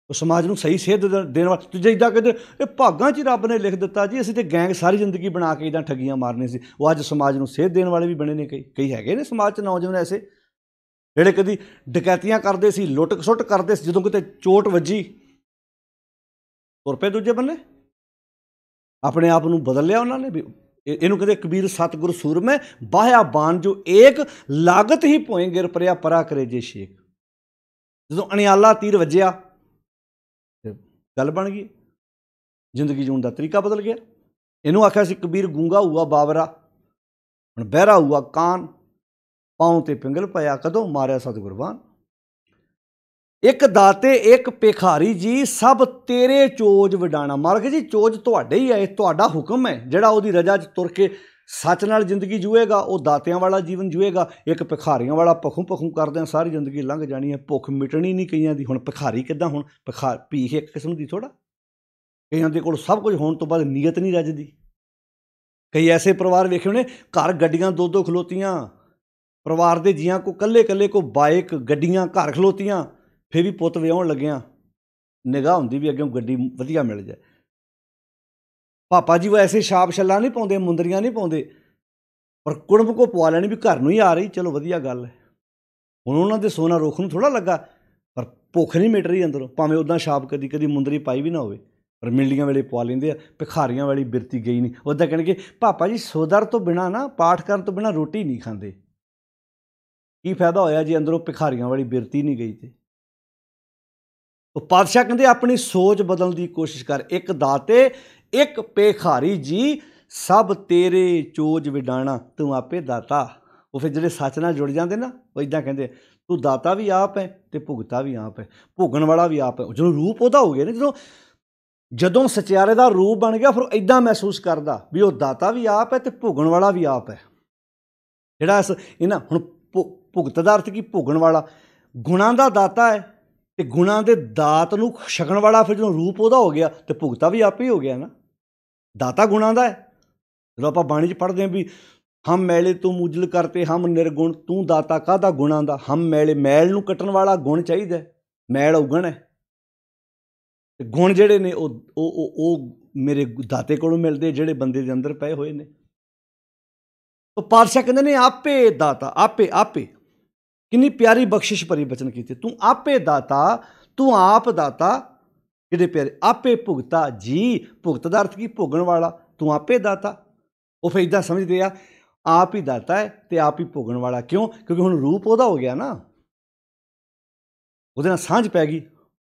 ਉਹ ਸਮਾਜ ਨੂੰ ਸਹੀ ਸੇਧ ਦੇਣ ਵਾਲਾ। ਤੁਸੀਂ ਇੱਦਾਂ ਕਹਿੰਦੇ ਇਹ ਭਾਗਾਂ 'ਚ ਹੀ ਰੱਬ ਨੇ ਲਿਖ ਦਿੱਤਾ ਜੀ, ਅਸੀਂ ਤਾਂ ਗੈਂਗ ਸਾਰੀ ਜ਼ਿੰਦਗੀ ਬਣਾ ਕੇ ਇੱਦਾਂ ਠੱਗੀਆਂ ਮਾਰਨੀਆਂ ਸੀ। ਉਹ ਅੱਜ ਸਮਾਜ ਨੂੰ ਸੇਧ ਦੇਣ ਵਾਲੇ ਵੀ ਬਣੇ ਨੇ। ਕਈ ਹੈਗੇ ਨੇ ਸਮਾਜ 'ਚ ਨੌਜਵਾਨ ਐਸੇ, ਜਿਹੜੇ ਕਦੀ ਡਕੈਤੀਆਂ ਕਰਦੇ ਸੀ, ਲੁੱਟ ਖਸੁੱਟ ਕਰਦੇ ਸੀ, ਜਦੋਂ ਕਿਤੇ ਚੋਟ ਵੱਜੀ ਤੁਰ ਪਏ ਦੂਜੇ ਬੰਨੇ। ਆਪਣੇ ਆਪ ਨੂੰ ਬਦਲ ਲਿਆ ਉਹਨਾਂ ਨੇ ਵੀ। ਇਹਨੂੰ ਕਹਿੰਦੇ ਕਬੀਰ ਸਤਿਗੁਰ ਸੂਰਮੈ ਬਾਹਿਆ ਬਾਣ ਜੋ ਏਕ, ਲਾਗਤ ਹੀ ਭੋਏ ਗਿਰ ਪਰਿਆ ਪਰਾ ਕਰੇ ਜੇ ਸ਼ੇਕ। ਜਦੋਂ ਅਣਿਆਲਾ ਤੀਰ ਵੱਜਿਆ ਗੱਲ ਬਣ ਗਈ, ਜ਼ਿੰਦਗੀ ਜਿਉਣ ਦਾ ਤਰੀਕਾ ਬਦਲ ਗਿਆ। ਇਹਨੂੰ ਆਖਿਆ ਸੀ ਕਬੀਰ ਗੂੰਗਾ ਹੁਆ ਬਾਬਰਾ, ਹੁਣ ਬਹਿਰਾ ਹੁਆ ਕਾਨ, ਪਾਉਂ ਤੇ ਪਿੰਗਲ ਪਿਆ ਕਦੋਂ ਮਾਰਿਆ ਸਤਿਗੁਰਬਾਨ। ਇੱਕ ਦਾਤੇ ਇੱਕ ਭਿਖਾਰੀ ਜੀ, ਸਭ ਤੇਰੇ ਚੋਜ ਵਡਾਣਾ। ਮਾਲਕ ਜੀ ਚੋਜ ਤੁਹਾਡੇ ਹੀ ਹੈ, ਇਹ ਤੁਹਾਡਾ ਹੁਕਮ ਹੈ। ਜਿਹੜਾ ਉਹਦੀ ਰਜਾ 'ਚ ਤੁਰ ਕੇ ਸੱਚ ਨਾਲ ਜ਼ਿੰਦਗੀ ਜੂਏਗਾ ਉਹ ਦਾਤਿਆਂ ਵਾਲਾ ਜੀਵਨ ਜੂਏਗਾ। ਇੱਕ ਭਿਖਾਰੀਆਂ ਵਾਲਾ ਭਖੂ ਭਖੂ ਕਰਦਿਆਂ ਸਾਰੀ ਜ਼ਿੰਦਗੀ ਲੰਘ ਜਾਣੀ ਹੈ, ਭੁੱਖ ਮਿਟਣੀ ਨਹੀਂ ਕਈਆਂ ਦੀ। ਹੁਣ ਭਿਖਾਰੀ ਕਿੱਦਾਂ? ਹੁਣ ਭੀਖ ਇੱਕ ਕਿਸਮ ਦੀ ਥੋੜ੍ਹਾ, ਕਈਆਂ ਦੇ ਕੋਲ ਸਭ ਕੁਝ ਹੋਣ ਤੋਂ ਬਾਅਦ ਨੀਅਤ ਨਹੀਂ ਰੱਜਦੀ। ਕਈ ਐਸੇ ਪਰਿਵਾਰ ਵੇਖੇ ਹੋਣੇ, ਘਰ ਗੱਡੀਆਂ ਦੋ ਦੋ ਖਲੋਤੀਆਂ, ਪਰਿਵਾਰ ਦੇ ਜੀਆਂ ਕੋ ਕੱਲੇ ਕੱਲੇ ਕੋ ਬਾਈਕ ਗੱਡੀਆਂ ਘਰ ਖਲੋਤੀਆਂ, ਫਿਰ ਵੀ ਪੁੱਤ ਵਿਆਹੁਣ ਲੱਗਿਆਂ ਨਿਗਾਹ ਹੁੰਦੀ ਵੀ ਅੱਗੇ ਗੱਡੀ ਵਧੀਆ ਮਿਲ ਜਾਏ। ਪਾਪਾ ਜੀ ਉਹ ਐਸੇ ਛਾਪ ਛੱਲਾ ਨਹੀਂ ਪਾਉਂਦੇ, ਮੁੰਦਰੀਆਂ ਨਹੀਂ ਪਾਉਂਦੇ, ਪਰ ਕੁੜਮ ਕੋ ਪਵਾ ਲੈਣੀ ਵੀ ਘਰ ਨੂੰ ਹੀ ਆ ਰਹੀ, ਚਲੋ ਵਧੀਆ ਗੱਲ ਹੈ। ਹੁਣ ਉਹਨਾਂ ਦੇ ਸੋਨਾ ਰੁੱਖ ਨੂੰ ਥੋੜ੍ਹਾ ਲੱਗਾ, ਪਰ ਭੁੱਖ ਨਹੀਂ ਮਿਟ ਰਹੀ ਅੰਦਰੋਂ, ਭਾਵੇਂ ਉੱਦਾਂ ਛਾਪ ਕਦੀ ਕਦੀ ਮੁੰਦਰੀ ਪਾਈ ਵੀ ਨਾ ਹੋਵੇ, ਪਰ ਮਿਲਡੀਆਂ ਵੇਲੇ ਪਵਾ ਲੈਂਦੇ ਆ। ਭਿਖਾਰੀਆਂ ਵਾਲੀ ਬਿਰਤੀ ਗਈ ਨਹੀਂ। ਉੱਦਾਂ ਕਹਿਣਗੇ ਪਾਪਾ ਜੀ ਸੋਦਰ ਤੋਂ ਬਿਨਾਂ ਨਾ, ਪਾਠ ਕਰਨ ਤੋਂ ਬਿਨਾਂ ਰੋਟੀ ਨਹੀਂ ਖਾਂਦੇ। ਕੀ ਫਾਇਦਾ ਹੋਇਆ ਜੀ ਅੰਦਰੋਂ ਭਿਖਾਰੀਆਂ ਵਾਲੀ ਬਿਰਤੀ ਨਹੀਂ ਗਈ ਤੇ। ਉਹ ਪਾਤਸ਼ਾਹ ਕਹਿੰਦੇ ਆਪਣੀ ਸੋਚ ਬਦਲਣ ਦੀ ਕੋਸ਼ਿਸ਼ ਕਰ। ਇੱਕ ਦਾਤੇ ਇੱਕ ਭਿਖਾਰੀ ਜੀ, ਸਭ ਤੇਰੇ ਚੋਜ ਵਿਡਾਣਾ, ਤੂੰ ਆਪੇ ਦਾਤਾ। ਉਹ ਫਿਰ ਜਿਹੜੇ ਸੱਚ ਨਾਲ ਜੁੜ ਜਾਂਦੇ ਨਾ, ਉਹ ਇੱਦਾਂ ਕਹਿੰਦੇ ਤੂੰ ਦਾਤਾ ਵੀ ਆਪ ਹੈ ਅਤੇ ਭੁਗਤਾ ਵੀ ਆਪ ਹੈ, ਭੋਗਣ ਵਾਲਾ ਵੀ ਆਪ ਹੈ। ਜਦੋਂ ਰੂਪ ਉਹਦਾ ਹੋ ਗਿਆ ਨਾ, ਜਦੋਂ ਸਚਿਆਰੇ ਦਾ ਰੂਪ ਬਣ ਗਿਆ, ਫਿਰ ਇੱਦਾਂ ਮਹਿਸੂਸ ਕਰਦਾ ਵੀ ਉਹ ਦਾਤਾ ਵੀ ਆਪ ਹੈ ਅਤੇ ਭੋਗਣ ਵਾਲਾ ਵੀ ਆਪ ਹੈ। ਜਿਹੜਾ ਇਹਨਾਂ ਹੁਣ ਭੁਗਤ ਦਾ ਅਰਥ ਕੀ? ਭੋਗਣ ਵਾਲਾ। ਗੁਣਾਂ ਦਾ ਦਾਤਾ ਹੈ ਅਤੇ ਗੁਣਾਂ ਦੇ ਦਾਤ ਨੂੰ ਛਕਣ ਵਾਲਾ। ਫਿਰ ਜਦੋਂ ਰੂਪ ਉਹਦਾ ਹੋ ਗਿਆ ਅਤੇ ਭੁਗਤਾ ਵੀ ਆਪੇ ਹੀ ਹੋ ਗਿਆ ਨਾ। ਦਾਤਾ ਗੁਣਾਂ ਦਾ ਹੈ। ਜਦੋਂ ਆਪਾਂ ਬਾਣੀ 'ਚ ਪੜ੍ਹਦੇ ਹਾਂ ਵੀ ਹਮ ਮੈਲੇ ਤੂੰ ਮੁਜਲ ਕਰਤੇ ਹਮ ਨਿਰਗੁਣ, ਤੂੰ ਦਾਤਾ ਕਾਹਦਾ ਗੁਣਾਂ ਦਾ। ਹਮ ਮੈਲੇ, ਮੈਲ ਨੂੰ ਕੱਟਣ ਵਾਲਾ ਗੁਣ ਚਾਹੀਦਾ, ਮੈਲ ਔਗਣ ਹੈ। ਅਤੇ ਗੁਣ ਜਿਹੜੇ ਨੇ ਉਹ ਮੇਰੇ ਦਾਤੇ ਕੋਲੋਂ ਮਿਲਦੇ, ਜਿਹੜੇ ਬੰਦੇ ਦੇ ਅੰਦਰ ਪਏ ਹੋਏ ਨੇ। ਉਹ ਪਾਤਸ਼ਾਹ ਕਹਿੰਦੇ ਨੇ ਆਪੇ ਦਾਤਾ, ਆਪੇ ਆਪੇ। ਕਿੰਨੀ ਪਿਆਰੀ ਬਖਸ਼ਿਸ਼ ਭਰੀ ਬਚਨ ਕੀਤੇ। ਤੂੰ ਆਪੇ ਦਾਤਾ, ਤੂੰ ਆਪ ਦਾਤਾ, किहड़े प्यारे। आपे भुगता जी, भुगत दा अर्थ की भोगण वाला, तू आपे दाता। वो फिर इदां समझदे आ आप ही दाता है तो आप ही भोगण वाला। क्यों? क्योंकि हुण रूप उहदा हो गया ना, ਉਹਦੇ ਨਾਲ ਸਾਂਝ ਪੈ ਗਈ।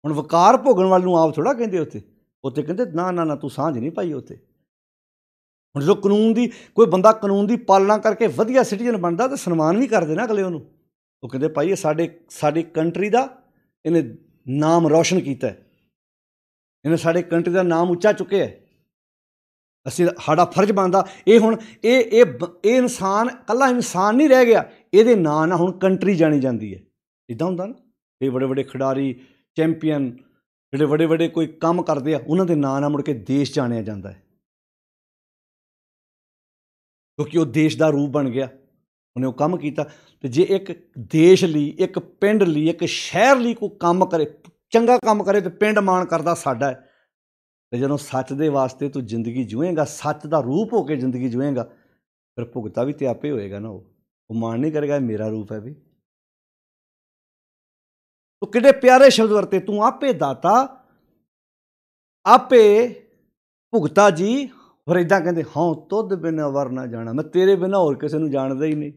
ਹੁਣ ਵਕਾਰ ਭੋਗਣ ਵਾਲੇ ਨੂੰ ਆਪ ਥੋੜ੍ਹਾ ਕਹਿੰਦੇ ਉੱਥੇ, ਉੱਥੇ ਕਹਿੰਦੇ ਨਾ ਨਾ ਨਾ ਤੂੰ ਸਾਂਝ ਨਹੀਂ ਪਾਈ ਉੱਥੇ। ਹੁਣ ਜਦੋਂ ਕਾਨੂੰਨ ਦੀ ਕੋਈ ਬੰਦਾ ਕਾਨੂੰਨ ਦੀ ਪਾਲਣਾ ਕਰਕੇ ਵਧੀਆ ਸਿਟੀਜ਼ਨ ਬਣਦਾ ਤਾਂ ਸਨਮਾਨ ਵੀ ਕਰਦੇ ਨਾ ਅਗਲੇ ਉਹਨੂੰ। ਉਹ ਕਹਿੰਦੇ ਭਾਈ ਇਹ ਸਾਡੀ ਕੰਟਰੀ ਦਾ ਇਹਨੇ ਨਾਮ ਰੌਸ਼ਨ ਕੀਤਾ, ਇਹਨੇ ਸਾਡੇ ਕੰਟਰੀ ਦਾ ਨਾਮ ਉੱਚਾ ਚੁੱਕਿਆ, ਅਸੀਂ ਸਾਡਾ ਫਰਜ਼ ਬਣਦਾ। ਇਹ ਹੁਣ ਇਹ ਇਨਸਾਨ ਇਕੱਲਾ ਇਨਸਾਨ ਨਹੀਂ ਰਹਿ ਗਿਆ, ਇਹਦੇ ਨਾਂ ਨਾਲ ਹੁਣ ਕੰਟਰੀ ਜਾਣੀ ਜਾਂਦੀ ਹੈ। ਇੱਦਾਂ ਹੁੰਦਾ ਨਾ, ਇਹ ਬੜੇ ਬੜੇ ਖਿਡਾਰੀ ਚੈਂਪੀਅਨ ਜਿਹੜੇ ਬੜੇ ਬੜੇ ਕੋਈ ਕੰਮ ਕਰਦੇ ਆ ਉਹਨਾਂ ਦੇ ਨਾਂ ਨਾਲ ਮੁੜ ਕੇ ਦੇਸ਼ ਜਾਣਿਆ ਜਾਂਦਾ ਹੈ, ਕਿਉਂਕਿ ਉਹ ਦੇਸ਼ ਦਾ ਰੂਪ ਬਣ ਗਿਆ, ਉਹਨੇ ਉਹ ਕੰਮ ਕੀਤਾ। ਅਤੇ ਜੇ ਇੱਕ ਦੇਸ਼ ਲਈ, ਇੱਕ ਪਿੰਡ ਲਈ, ਇੱਕ ਸ਼ਹਿਰ ਲਈ ਕੋਈ ਕੰਮ ਕਰੇ, ਚੰਗਾ ਕੰਮ ਕਰੇ ਤਾਂ ਪਿੰਡ ਮਾਣ ਕਰਦਾ ਸਾਡਾ ਹੈ। ਅਤੇ ਜਦੋਂ ਸੱਚ ਦੇ ਵਾਸਤੇ ਤੂੰ ਜ਼ਿੰਦਗੀ ਜੂਏਂਗਾ, ਸੱਚ ਦਾ ਰੂਪ ਹੋ ਕੇ ਜ਼ਿੰਦਗੀ ਜੂਏਂਗਾ, ਫਿਰ ਭੁਗਤਾ ਵੀ ਤਾਂ ਆਪੇ ਹੋਏਗਾ ਨਾ। ਉਹ ਮਾਣ ਨਹੀਂ ਕਰੇਗਾ ਮੇਰਾ ਰੂਪ ਹੈ ਵੀ। तो कितने प्यारे शब्द वरते, तू आपे दाता आपे भुगता जी। और इदा कहते हाँ तुद बिना वर ना जाना, मैं तेरे बिना होर किसी नूं जानदा ही नहीं।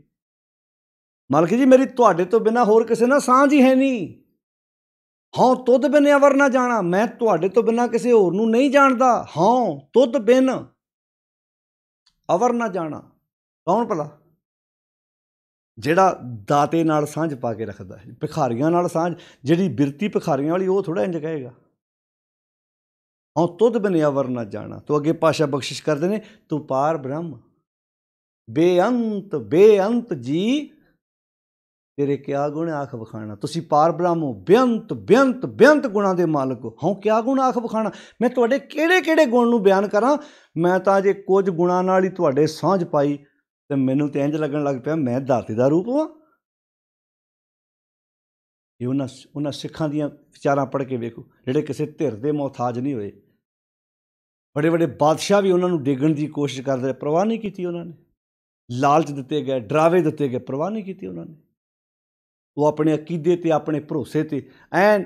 मालक जी मेरी तुहाडे तो बिना होर किसी नाल सांझ ही है नहीं। हाँ तुद बिना वर ना जाना, मैं तुहाडे तो बिना किसी होर नूं नहीं जानदा। हाँ तुद बिन अवर ना जाना। कौन भला? ਜਿਹੜਾ ਦਾਤੇ ਨਾਲ ਸਾਂਝ ਪਾ ਕੇ ਰੱਖਦਾ ਹੈ, ਭਿਖਾਰੀਆਂ ਨਾਲ ਸਾਂਝ। ਜਿਹੜੀ ਬਿਰਤੀ ਭਿਖਾਰੀਆਂ ਵਾਲੀ ਉਹ ਥੋੜ੍ਹਾ ਇੰਝ ਕਹੇਗਾ ਹਾਂ ਤੁਧ ਬਿਨ ਅਵਰ ਨਾ ਜਾਣਾ। ਤੋ ਅੱਗੇ ਪਾਸ਼ਾ ਬਖਸ਼ਿਸ਼ ਕਰਦੇ ਨੇ, ਤੂੰ ਪਾਰ ਬ੍ਰਹਮ ਬੇਅੰਤ ਜੀ ਤੇਰੇ ਕਿਆ ਗੁਣ ਆਖ ਵਿਖਾਣਾ। ਤੁਸੀਂ ਪਾਰ ਬ੍ਰਹਮ ਹੋ, ਬੇਅੰਤ ਗੁਣਾਂ ਦੇ ਮਾਲਕ ਹੋ। ਹਾਂ ਕਿਆ ਗੁਣ ਆਖ ਵਿਖਾਣਾ, ਮੈਂ ਤੁਹਾਡੇ ਕਿਹੜੇ ਕਿਹੜੇ ਗੁਣ ਨੂੰ ਬਿਆਨ ਕਰਾਂ। ਮੈਂ ਤਾਂ ਜੇ ਕੁਝ ਗੁਣਾਂ ਨਾਲ ਹੀ ਤੁਹਾਡੇ ਸਾਂਝ ਪਾਈ ਤੇ ਮੈਨੂੰ ਤਾਂ ਇੰਝ ਲੱਗਣ ਲੱਗ ਪਿਆ ਮੈਂ ਦਾਤੇ ਦਾ ਰੂਪ ਹਾਂ। ਇਹ ਉਹਨਾਂ ਸਿੱਖਾਂ ਦੀਆਂ ਵਿਚਾਰਾਂ ਪੜ੍ਹ ਕੇ ਵੇਖੋ ਜਿਹੜੇ ਕਿਸੇ ਧਿਰ ਦੇ ਮੁਹਤਾਜ ਨਹੀਂ ਹੋਏ। ਬੜੇ ਬੜੇ ਬਾਦਸ਼ਾਹ ਵੀ ਉਹਨਾਂ ਨੂੰ ਡੇਗਣ ਦੀ ਕੋਸ਼ਿਸ਼ ਕਰਦੇ, ਪਰਵਾਹ ਨਹੀਂ ਕੀਤੀ ਉਹਨਾਂ ਨੇ। ਲਾਲਚ ਦਿੱਤੇ ਗਏ, ਡਰਾਵੇ ਦਿੱਤੇ ਗਏ, ਪਰਵਾਹ ਨਹੀਂ ਕੀਤੀ ਉਹਨਾਂ ਨੇ। ਉਹ ਆਪਣੇ ਅਕੀਦੇ 'ਤੇ, ਆਪਣੇ ਭਰੋਸੇ 'ਤੇ ਐਨ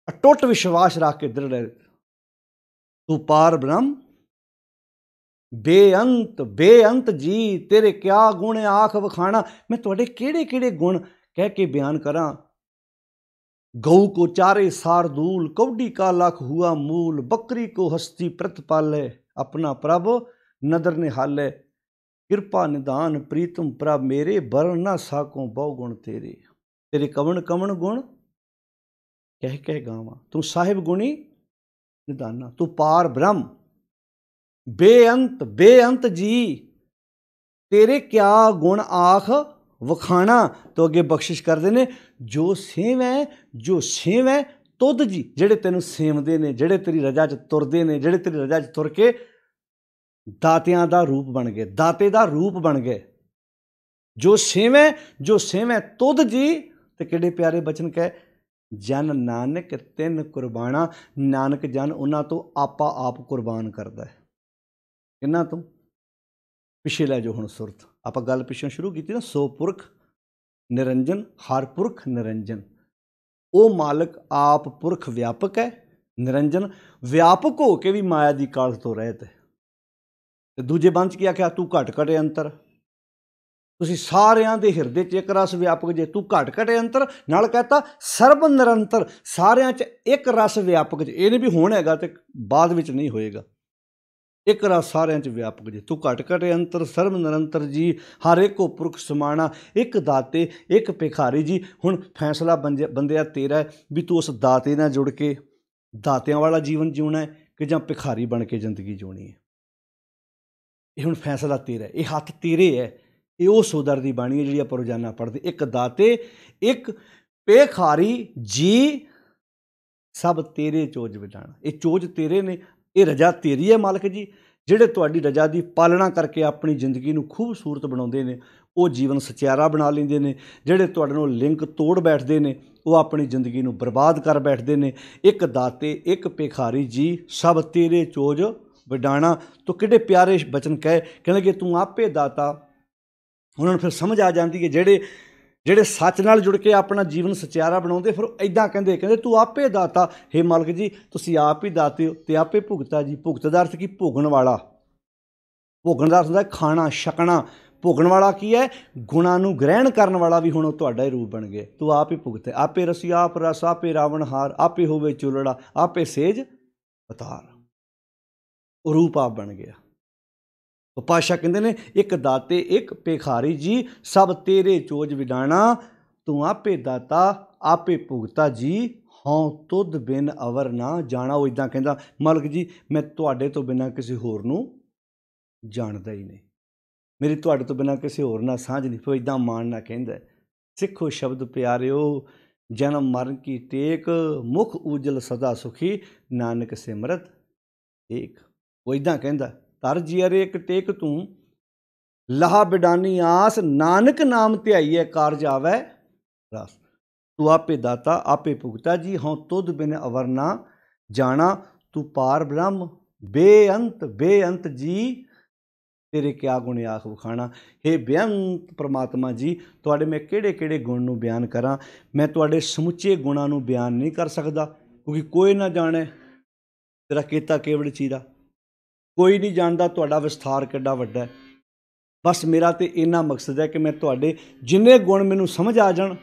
ਅਟੁੱਟ ਵਿਸ਼ਵਾਸ ਰੱਖ ਕੇ ਦ੍ਰਿੜ ਰਹੇ। ਤੂੰ ਪਾਰ ਬ੍ਰਹਮ ਬੇਅੰਤ ਜੀ ਤੇਰੇ ਕਿਆ ਗੁਣ ਆਖ ਵਿਖਾਣਾ। ਮੈਂ ਤੁਹਾਡੇ ਕਿਹੜੇ ਕਿਹੜੇ ਗੁਣ ਕਹਿ ਕੇ ਬਿਆਨ ਕਰਾਂ। ਗਊ ਕੋ ਚਾਰੇ ਸਾਰਦੂਲ, ਕੌਡੀ ਕਾ ਲਖ ਹੁਆ ਮੂਲ, ਬੱਕਰੀ ਕੋ ਹਸਤੀ ਪ੍ਰਤਪਾਲੇ, ਆਪਣਾ ਪ੍ਰਭ ਨਦਰ ਨਿਹਾਲੇ, ਕਿਰਪਾ ਨਿਦਾਨ ਪ੍ਰੀਤਮ ਪ੍ਰਭ ਮੇਰੇ, ਬਰਨ ਨਾ ਸਾਕੋਂ ਬਹੁ ਗੁਣ ਤੇਰੇ। ਤੇਰੇ ਕਵਣ ਕਵਣ ਗੁਣ ਕਹਿ ਕਹਿ ਗਾਵਾਂ, ਤੂੰ ਸਾਹਿਬ ਗੁਣੀ ਨਿਦਾਨਾ। ਤੂੰ ਪਾਰ ਬ੍ਰਹਮ ਬੇਅੰਤ ਜੀ ਤੇਰੇ ਕਿਆ ਗੁਣ ਆਖ ਵਿਖਾਣਾ। ਤੋਂ ਅੱਗੇ ਬਖਸ਼ਿਸ਼ ਕਰਦੇ ਨੇ, ਜੋ ਸੇਵੈ ਤੁਧ ਜੀ, ਜਿਹੜੇ ਤੈਨੂੰ ਸੇਵਦੇ ਨੇ, ਜਿਹੜੇ ਤੇਰੀ ਰਜਾ 'ਚ ਤੁਰਦੇ ਨੇ, ਜਿਹੜੇ ਤੇਰੀ ਰਜਾ 'ਚ ਤੁਰ ਕੇ ਦਾਤਿਆਂ ਦਾ ਰੂਪ ਬਣ ਗਏ, ਦਾਤੇ ਦਾ ਰੂਪ ਬਣ ਗਏ। ਜੋ ਸੇਵੈ ਤੁਧ ਜੀ। ਤੇ ਕਿਹੜੇ ਪਿਆਰੇ ਬਚਨ ਕਹੇ, ਜਨ ਨਾਨਕ ਤਿੰਨ ਕੁਰਬਾਨਾ। ਨਾਨਕ ਜਨ ਉਹਨਾਂ ਤੋਂ ਆਪਾ ਆਪ ਕੁਰਬਾਨ ਕਰਦਾ ਹੈ। ਇਹਨਾਂ ਤੋਂ ਪਿੱਛੇ ਲੈ ਜਾਓ ਹੁਣ ਸੁਰਤ। ਆਪਾਂ ਗੱਲ ਪਿੱਛੋਂ ਸ਼ੁਰੂ ਕੀਤੀ ਨਾ, ਸੋ ਪੁਰਖ ਨਿਰੰਜਨ, ਹਰ ਪੁਰਖ ਨਿਰੰਜਨ। ਉਹ ਮਾਲਕ ਆਪ ਪੁਰਖ ਵਿਆਪਕ ਹੈ, ਨਿਰੰਜਨ ਵਿਆਪਕ ਹੋ ਕੇ ਵੀ ਮਾਇਆ ਦੀ ਕਾਲ ਤੋਂ ਰਹਿਤ ਹੈ। ਤੇ ਦੂਜੇ ਬੰਦ 'ਚ ਕੀ ਆਖਿਆ, ਤੂੰ ਘਟ ਘਟੇ ਅੰਤਰ। ਤੁਸੀਂ ਸਾਰਿਆਂ ਦੇ ਹਿਰਦੇ 'ਚ ਇੱਕ ਰਸ ਵਿਆਪਕ ਜੇ, ਤੂੰ ਘਟ ਘਟੇ ਅੰਤਰ। ਨਾਲ ਕਹਿਤਾ ਸਰਬ ਨਿਰੰਤਰ, ਸਾਰਿਆਂ 'ਚ ਇੱਕ ਰਸ ਵਿਆਪਕ ਜੇ। ਇਹ ਨਹੀਂ ਵੀ ਹੁਣ ਹੈਗਾ ਤੇ ਬਾਅਦ ਵਿੱਚ ਨਹੀਂ ਹੋਏਗਾ। ਇੱਕ ਰਸ ਸਾਰਿਆਂ 'ਚ ਵਿਆਪਕ ਜੇ, ਤੂੰ ਘਟ ਘਟੇ ਅੰਤਰ ਸਰਬ ਨਿਰੰਤਰ ਜੀ। ਹਰ ਇੱਕੋ ਪੁਰਖ ਸਮਾਣਾ, ਇੱਕ ਦਾਤੇ ਇੱਕ ਭਿਖਾਰੀ ਜੀ। ਹੁਣ ਫੈਸਲਾ ਬੰਦਿਆ ਤੇਰਾ ਵੀ ਤੂੰ ਉਸ ਦਾਤੇ ਨਾਲ ਜੁੜ ਕੇ ਦਾਤਿਆਂ ਵਾਲਾ ਜੀਵਨ ਜਿਉਣਾ ਹੈ ਕਿ ਜਾਂ ਭਿਖਾਰੀ ਬਣ ਕੇ ਜ਼ਿੰਦਗੀ ਜਿਉਣੀ ਹੈ। ਇਹ ਹੁਣ ਫੈਸਲਾ ਤੇਰਾ, ਇਹ ਹੱਥ ਤੇਰੇ ਹੈ। ਇਹ ਉਹ ਸੋਦਰ ਦੀ ਬਾਣੀ ਹੈ ਜਿਹੜੀ ਆਪਾਂ ਰੋਜ਼ਾਨਾ ਪੜ੍ਹਦੇ। ਇੱਕ ਦਾਤੇ ਇੱਕ ਭਿਖਾਰੀ ਜੀ, ਸਭ ਤੇਰੇ ਚੋਜ ਵਜਾਣਾ। ਇਹ ਚੋਜ ਤੇਰੇ ਨੇ, ਇਹ ਰਜਾ ਤੇਰੀ ਹੈ ਮਾਲਕ ਜੀ। ਜਿਹੜੇ ਤੁਹਾਡੀ ਰਜਾ ਦੀ ਪਾਲਣਾ ਕਰਕੇ ਆਪਣੀ ਜ਼ਿੰਦਗੀ ਨੂੰ ਖੂਬਸੂਰਤ ਬਣਾਉਂਦੇ ਨੇ, ਉਹ ਜੀਵਨ ਸਚਿਆਰਾ ਬਣਾ ਲੈਂਦੇ ਨੇ। ਜਿਹੜੇ ਤੁਹਾਡੇ ਨਾਲ ਲਿੰਕ ਤੋੜ ਬੈਠਦੇ ਨੇ, ਉਹ ਆਪਣੀ ਜ਼ਿੰਦਗੀ ਨੂੰ ਬਰਬਾਦ ਕਰ ਬੈਠਦੇ ਨੇ। ਇੱਕ ਦਾਤੇ ਇੱਕ ਭਿਖਾਰੀ ਜੀ, ਸਭ ਤੇਰੇ ਚੋਜ ਵਡਾਣਾ। ਤੋਂ ਕਿਹੜੇ ਪਿਆਰੇ ਬਚਨ ਕਹਿੰਦੇ ਕਿ ਤੂੰ ਆਪੇ ਦਾਤਾ। ਉਹਨਾਂ ਨੂੰ ਫਿਰ ਸਮਝ ਆ ਜਾਂਦੀ ਹੈ ਜਿਹੜੇ ਜਿਹੜੇ ਸੱਚ ਨਾਲ ਜੁੜ ਕੇ ਆਪਣਾ ਜੀਵਨ ਸਚਿਆਰਾ ਬਣਾਉਂਦੇ, ਫਿਰ ਇਦਾਂ ਕਹਿੰਦੇ ਤੂੰ ਆਪੇ ਦਾਤਾ, ਹੇ ਮਾਲਕ ਜੀ ਤੁਸੀਂ ਆਪ ਹੀ ਦਾਤੇ ਹੋ ਤੇ ਆਪੇ ਭੁਗਤਾ ਜੀ। ਭੁਗਤ ਦਾ ਅਰਥ ਕੀ? ਭੋਗਣ ਵਾਲਾ। ਭੋਗਣ ਦਾ ਅਰਥ ਹੁੰਦਾ ਖਾਣਾ ਛਕਣਾ। ਭੋਗਣ ਵਾਲਾ ਕੀ ਹੈ? ਗੁਣਾਂ ਨੂੰ ਗ੍ਰਹਿਣ ਕਰਨ ਵਾਲਾ ਵੀ ਹੁਣ ਉਹ ਤੁਹਾਡਾ ਹੀ ਰੂਪ ਬਣ ਗਿਆ। ਤੂੰ ਆਪ ਹੀ ਭੁਗਤੇ, ਆਪੇ ਰਸੀ ਆਪ ਰਸ, ਆਪੇ ਰਾਵਣ ਹਾਰ, ਆਪੇ ਹੋਵੇ ਚੁਲੜਾ, ਆਪੇ ਸੇਜ ਅਤਾਰ। ਉਹ ਰੂਪ ਆਪ ਬਣ ਗਿਆ। ਉਹ ਪਾਤਸ਼ਾਹ ਕਹਿੰਦੇ ਨੇ ਇੱਕ ਦਾਤੇ ਇੱਕ ਭਿਖਾਰੀ ਜੀ, ਸਭ ਤੇਰੇ ਚੋਜ ਵਿਡਾਣਾ, ਤੂੰ ਆਪੇ ਦਾਤਾ ਆਪੇ ਭੁਗਤਾ ਜੀ, ਹਉ ਤੁਧ ਬਿਨ ਅਵਰ ਨਾ ਜਾਣਾ। ਉਹ ਇੱਦਾਂ ਕਹਿੰਦਾ, ਮਾਲਕ ਜੀ ਮੈਂ ਤੁਹਾਡੇ ਤੋਂ ਬਿਨਾਂ ਕਿਸੇ ਹੋਰ ਨੂੰ ਜਾਣਦਾ ਹੀ ਨਹੀਂ, ਮੇਰੀ ਤੁਹਾਡੇ ਤੋਂ ਬਿਨਾਂ ਕਿਸੇ ਹੋਰ ਨਾਲ ਸਾਂਝ ਨਹੀਂ। ਫਿਰ ਇੱਦਾਂ ਮਾਣ ਨਾਲ ਕਹਿੰਦਾ, ਸਿੱਖੋ ਸ਼ਬਦ ਪਿਆਰਿਓ, ਜਨਮ ਮਰਨ ਕੀ ਟੇਕ, ਮੁਖ ਉਜਲ ਸਦਾ ਸੁਖੀ, ਨਾਨਕ ਸਿਮਰਤ ਏਕ। ਉਹ ਇੱਦਾਂ ਕਹਿੰਦਾ, ਧਰ ਜੀਅਰੇ ਇੱਕ ਟੇਕ ਤੂੰ, ਲਾਹਾ ਬਿਡਾਨੀ ਆਸ, ਨਾਨਕ ਨਾਮ ਧਿਆਈਏ ਕਾਰਜ ਆਵੈ ਰਸ। ਤੂੰ ਆਪੇ ਦਾਤਾ ਆਪੇ ਭੁਗਤਾ ਜੀ, ਹਉ ਤੁਧ ਬਿਨ ਅਵਰ ਨਾ ਜਾਣਾ, ਤੂੰ ਪਾਰ ਬ੍ਰਹਮ ਬੇਅੰਤ ਬੇਅੰਤ ਜੀ, ਤੇਰੇ ਕਿਆ ਗੁਣ ਆਖ ਵਿਖਾਣਾ। ਹੇ ਬੇਅੰਤ ਪ੍ਰਮਾਤਮਾ ਜੀ, ਤੁਹਾਡੇ ਮੈਂ ਕਿਹੜੇ ਕਿਹੜੇ ਗੁਣ ਨੂੰ ਬਿਆਨ ਕਰਾਂ। ਮੈਂ ਤੁਹਾਡੇ ਸਮੁੱਚੇ ਗੁਣਾਂ ਨੂੰ ਬਿਆਨ ਨਹੀਂ ਕਰ ਸਕਦਾ, ਕਿਉਂਕਿ ਕੋਈ ਨਾ ਜਾਣੇ ਤੇਰਾ ਕੀਤਾ ਕੇਵੜ ਚੀਰਾ। ਕੋਈ ਨਹੀਂ ਜਾਣਦਾ ਤੁਹਾਡਾ ਵਿਸਥਾਰ ਕਿੱਡਾ ਵੱਡਾ ਹੈ। ਬਸ ਮੇਰਾ ਤਾਂ ਇੰਨਾ ਮਕਸਦ ਹੈ ਕਿ ਮੈਂ ਤੁਹਾਡੇ ਜਿੰਨੇ ਗੁਣ ਮੈਨੂੰ ਸਮਝ ਆ ਜਾਣ,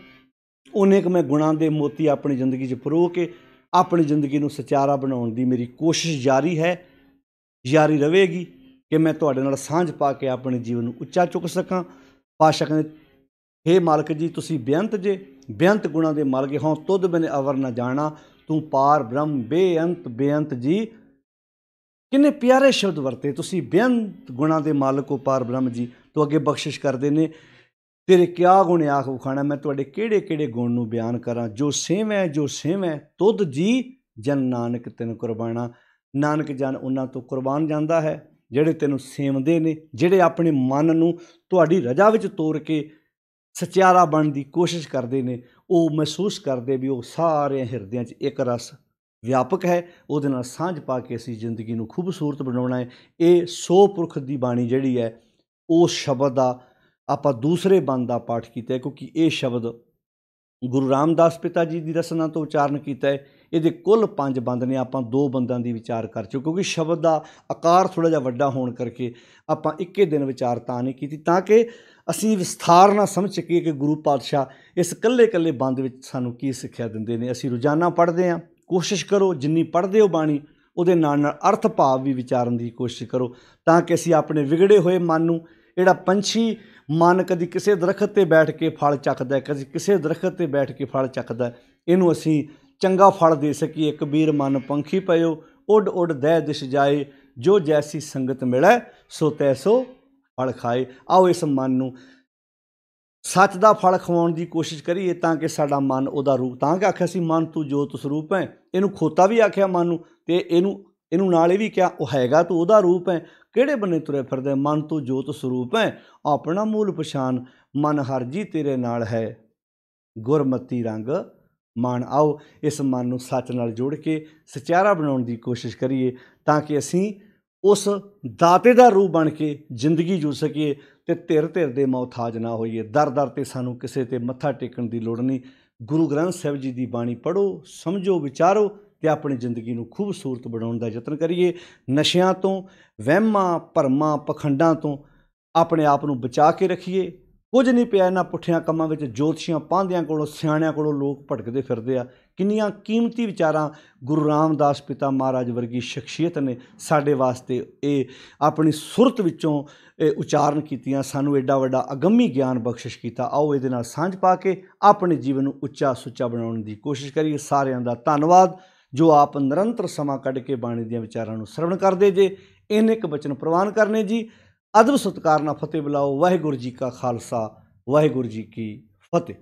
ਉਨੇ ਕੁ ਮੈਂ ਗੁਣਾਂ ਦੇ ਮੋਤੀ ਆਪਣੀ ਜ਼ਿੰਦਗੀ 'ਚ ਪਰੋ ਕੇ ਆਪਣੀ ਜ਼ਿੰਦਗੀ ਨੂੰ ਸਚਾਰਾ ਬਣਾਉਣ ਦੀ ਮੇਰੀ ਕੋਸ਼ਿਸ਼ ਜਾਰੀ ਹੈ, ਜਾਰੀ ਰਹੇਗੀ, ਕਿ ਮੈਂ ਤੁਹਾਡੇ ਨਾਲ ਸਾਂਝ ਪਾ ਕੇ ਆਪਣੇ ਜੀਵਨ ਨੂੰ ਉੱਚਾ ਚੁੱਕ ਸਕਾਂ। ਪਾਤਸ਼ਾਹ ਕਹਿੰਦੇ, ਹੇ ਮਾਲਕ ਜੀ ਤੁਸੀਂ ਬੇਅੰਤ ਜੇ, ਬੇਅੰਤ ਗੁਣਾਂ ਦੇ ਮਾਲਕ ਹੋ, ਤੁਧ ਬਿਨ ਅਵਰ ਨਾ ਜਾਣਾ, ਤੂੰ ਪਾਰ ਬ੍ਰਹਮ ਬੇਅੰਤ ਬੇਅੰਤ ਜੀ। ਕਿੰਨੇ ਪਿਆਰੇ ਸ਼ਬਦ ਵਰਤੇ, ਤੁਸੀਂ ਬੇਅੰਤ ਗੁਣਾਂ ਦੇ ਮਾਲਕ ਹੋ ਪਾਰ ਬ੍ਰਹਮ ਜੀ। ਤੋਂ ਅੱਗੇ ਬਖਸ਼ਿਸ਼ ਕਰਦੇ ਨੇ, ਤੇਰੇ ਕਿਆ ਗੁਣ ਆਖ ਵਿਖਾਣਾ, ਮੈਂ ਤੁਹਾਡੇ ਕਿਹੜੇ ਕਿਹੜੇ ਗੁਣ ਨੂੰ ਬਿਆਨ ਕਰਾਂ। ਜੋ ਸੇਵੈ ਜੋ ਸੇਵੈ ਤੁਧ ਜੀ, ਜਨ ਨਾਨਕ ਤੈਨੂੰ ਕੁਰਬਾਨਾ। ਨਾਨਕ ਜਨ ਉਹਨਾਂ ਤੋਂ ਕੁਰਬਾਨ ਜਾਂਦਾ ਹੈ ਜਿਹੜੇ ਤੈਨੂੰ ਸੇਵਦੇ ਨੇ, ਜਿਹੜੇ ਆਪਣੇ ਮਨ ਨੂੰ ਤੁਹਾਡੀ ਰਜਾ ਵਿੱਚ ਤੋਰ ਕੇ ਸਚਿਆਰਾ ਬਣਨ ਦੀ ਕੋਸ਼ਿਸ਼ ਕਰਦੇ ਨੇ। ਉਹ ਮਹਿਸੂਸ ਕਰਦੇ ਵੀ ਉਹ ਸਾਰੇ ਹਿਰਦਿਆਂ 'ਚ ਇੱਕ ਰਸ ਵਿਆਪਕ ਹੈ, ਉਹਦੇ ਨਾਲ ਸਾਂਝ ਪਾ ਕੇ ਅਸੀਂ ਜ਼ਿੰਦਗੀ ਨੂੰ ਖੂਬਸੂਰਤ ਬਣਾਉਣਾ ਹੈ। ਇਹ ਸੋ ਪੁਰਖ ਦੀ ਬਾਣੀ ਜਿਹੜੀ ਹੈ, ਉਸ ਸ਼ਬਦ ਦਾ ਆਪਾਂ ਦੂਸਰੇ ਬੰਦ ਦਾ ਪਾਠ ਕੀਤਾ ਹੈ, ਕਿਉਂਕਿ ਇਹ ਸ਼ਬਦ ਗੁਰੂ ਰਾਮਦਾਸ ਪਿਤਾ ਜੀ ਦੀ ਰਸਨਾ ਤੋਂ ਉਚਾਰਨ ਕੀਤਾ ਹੈ। ਇਹਦੇ ਕੁੱਲ 5 ਬੰਦ ਨੇ, ਆਪਾਂ 2 ਬੰਦਾਂ ਦੀ ਵਿਚਾਰ ਕਰ ਚੁੱਕੇ, ਕਿਉਂਕਿ ਸ਼ਬਦ ਦਾ ਆਕਾਰ ਥੋੜ੍ਹਾ ਜਿਹਾ ਵੱਡਾ ਹੋਣ ਕਰਕੇ ਆਪਾਂ ਇੱਕੇ ਦਿਨ ਵਿਚਾਰ ਤਾਂ ਨਹੀਂ ਕੀਤੀ, ਤਾਂ ਕਿ ਅਸੀਂ ਵਿਸਥਾਰ ਨਾਲ ਸਮਝ ਸਕੀਏ ਕਿ ਗੁਰੂ ਪਾਤਸ਼ਾਹ ਇਸ ਇਕੱਲੇ ਬੰਦ ਵਿੱਚ ਸਾਨੂੰ ਕੀ ਸਿੱਖਿਆ ਦਿੰਦੇ ਨੇ। ਅਸੀਂ ਰੋਜ਼ਾਨਾ ਪੜ੍ਹਦੇ ਹਾਂ, ਕੋਸ਼ਿਸ਼ ਕਰੋ ਜਿੰਨੀ ਪੜ੍ਹਦੇ ਹੋ ਬਾਣੀ, ਉਹਦੇ ਨਾਲ ਨਾਲ ਅਰਥ ਭਾਵ ਵੀ ਵਿਚਾਰਨ ਦੀ ਕੋਸ਼ਿਸ਼ ਕਰੋ, ਤਾਂ ਕਿ ਅਸੀਂ ਆਪਣੇ ਵਿਗੜੇ ਹੋਏ ਮਨ ਨੂੰ, ਜਿਹੜਾ ਪੰਛੀ ਮਨ ਕਦੀ ਕਿਸੇ ਦਰਖਤ 'ਤੇ ਬੈਠ ਕੇ ਫਲ ਚੱਕਦਾ, ਕਦੀ ਕਿਸੇ ਦਰਖਤ 'ਤੇ ਬੈਠ ਕੇ ਫਲ ਚੱਕਦਾ, ਇਹਨੂੰ ਅਸੀਂ ਚੰਗਾ ਫਲ ਦੇ ਸਕੀਏ। ਕਬੀਰ ਮਨ ਪੰਖੀ ਪਇਓ, ਉੱਡ ਉੱਡ ਦਹਿ ਦਿਸ਼ ਜਾਏ, ਜੋ ਜੈਸੀ ਸੰਗਤ ਮਿਲੈ ਸੋ ਤੈਸੋ ਫਲ ਖਾਏ। ਆਓ ਇਸ ਮਨ ਨੂੰ ਸੱਚ ਦਾ ਫਲ ਖਵਾਉਣ ਦੀ ਕੋਸ਼ਿਸ਼ ਕਰੀਏ, ਤਾਂ ਕਿ ਸਾਡਾ ਮਨ ਉਹਦਾ ਰੂਪ, ਤਾਂ ਕਿ ਆਖਿਆ ਸੀ ਮਨ ਤੂੰ ਜੋਤ ਸਰੂਪ ਹੈ, ਇਹਨੂੰ ਖੋਤਾ ਵੀ ਆਖਿਆ ਮਨ ਨੂੰ, ਅਤੇ ਇਹਨੂੰ ਨਾਲ ਇਹ ਵੀ ਕਿਹਾ ਉਹ ਹੈਗਾ ਤੂੰ ਉਹਦਾ ਰੂਪ ਹੈ। ਕਿਹੜੇ ਬੰਨੇ ਤੁਰੇ ਫਿਰਦੇ, ਮਨ ਤੂੰ ਜੋਤ ਸਰੂਪ ਹੈ, ਆਪਣਾ ਮੂਲ ਪਛਾਣ, ਮਨ ਹਰ ਜੀ ਤੇਰੇ ਨਾਲ ਹੈ, ਗੁਰਮਤੀ ਰੰਗ ਮਾਣ। ਆਓ ਇਸ ਮਨ ਨੂੰ ਸੱਚ ਨਾਲ ਜੋੜ ਕੇ ਸਚਿਆਰਾ ਬਣਾਉਣ ਦੀ ਕੋਸ਼ਿਸ਼ ਕਰੀਏ, ਤਾਂ ਕਿ ਅਸੀਂ ਉਸ ਦਾਤੇ ਦਾ ਰੂਪ ਬਣ ਕੇ ਜ਼ਿੰਦਗੀ ਜੂ ਸਕੀਏ, ਅਤੇ ਧਿਰ ਧਿਰ ਦੇ ਮੁਹਤਾਜ ਨਾ ਹੋਈਏ। ਦਰ ਦਰ 'ਤੇ ਸਾਨੂੰ ਕਿਸੇ 'ਤੇ ਮੱਥਾ ਟੇਕਣ ਦੀ ਲੋੜ ਨਹੀਂ। ਗੁਰੂ ਗ੍ਰੰਥ ਸਾਹਿਬ ਜੀ ਦੀ ਬਾਣੀ ਪੜ੍ਹੋ, ਸਮਝੋ, ਵਿਚਾਰੋ, ਅਤੇ ਆਪਣੀ ਜ਼ਿੰਦਗੀ ਨੂੰ ਖੂਬਸੂਰਤ ਬਣਾਉਣ ਦਾ ਯਤਨ ਕਰੀਏ। ਨਸ਼ਿਆਂ ਤੋਂ, ਵਹਿਮਾਂ ਭਰਮਾਂ ਪਖੰਡਾਂ ਤੋਂ ਆਪਣੇ ਆਪ ਨੂੰ ਬਚਾ ਕੇ ਰੱਖੀਏ। ਕੁਝ ਨਹੀਂ ਪਿਆ ਇਹਨਾਂ ਪੁੱਠਿਆਂ ਕੰਮਾਂ ਵਿੱਚ, ਜੋਤਸ਼ੀਆਂ ਪਾਂਧਿਆਂ ਕੋਲੋਂ, ਸਿਆਣਿਆਂ ਕੋਲੋਂ ਲੋਕ ਭਟਕਦੇ ਫਿਰਦੇ ਆ। ਕਿੰਨੀਆਂ ਕੀਮਤੀ ਵਿਚਾਰਾਂ ਗੁਰੂ ਰਾਮਦਾਸ ਪਿਤਾ ਮਹਾਰਾਜ ਵਰਗੀ ਸ਼ਖਸੀਅਤ ਨੇ ਸਾਡੇ ਵਾਸਤੇ ਇਹ ਆਪਣੀ ਸੁਰਤ ਵਿੱਚੋਂ ਉਚਾਰਨ ਕੀਤੀਆਂ, ਸਾਨੂੰ ਐਡਾ ਵੱਡਾ ਅਗੰਮੀ ਗਿਆਨ ਬਖਸ਼ਿਸ਼ ਕੀਤਾ। ਆਓ ਇਹਦੇ ਨਾਲ ਸਾਂਝ ਪਾ ਕੇ ਆਪਣੇ ਜੀਵਨ ਨੂੰ ਉੱਚਾ ਸੁੱਚਾ ਬਣਾਉਣ ਦੀ ਕੋਸ਼ਿਸ਼ ਕਰੀਏ। ਸਾਰਿਆਂ ਦਾ ਧੰਨਵਾਦ ਜੋ ਆਪ ਨਿਰੰਤਰ ਸਮਾਂ ਕੱਢ ਕੇ ਬਾਣੀ ਦੀਆਂ ਵਿਚਾਰਾਂ ਨੂੰ ਸਰਵਣ ਕਰਦੇ ਜੇ। ਇੰਨੇ ਕੁ ਬਚਨ ਪ੍ਰਵਾਨ ਕਰਨੇ ਜੀ। ਅਦਬ ਸਤਿਕਾਰ ਨਾਲ ਫਤਿਹ ਬੁਲਾਓ। ਵਾਹਿਗੁਰੂ ਜੀ ਕਾ ਖਾਲਸਾ, ਵਾਹਿਗੁਰੂ ਜੀ ਕੀ ਫਤਿਹ।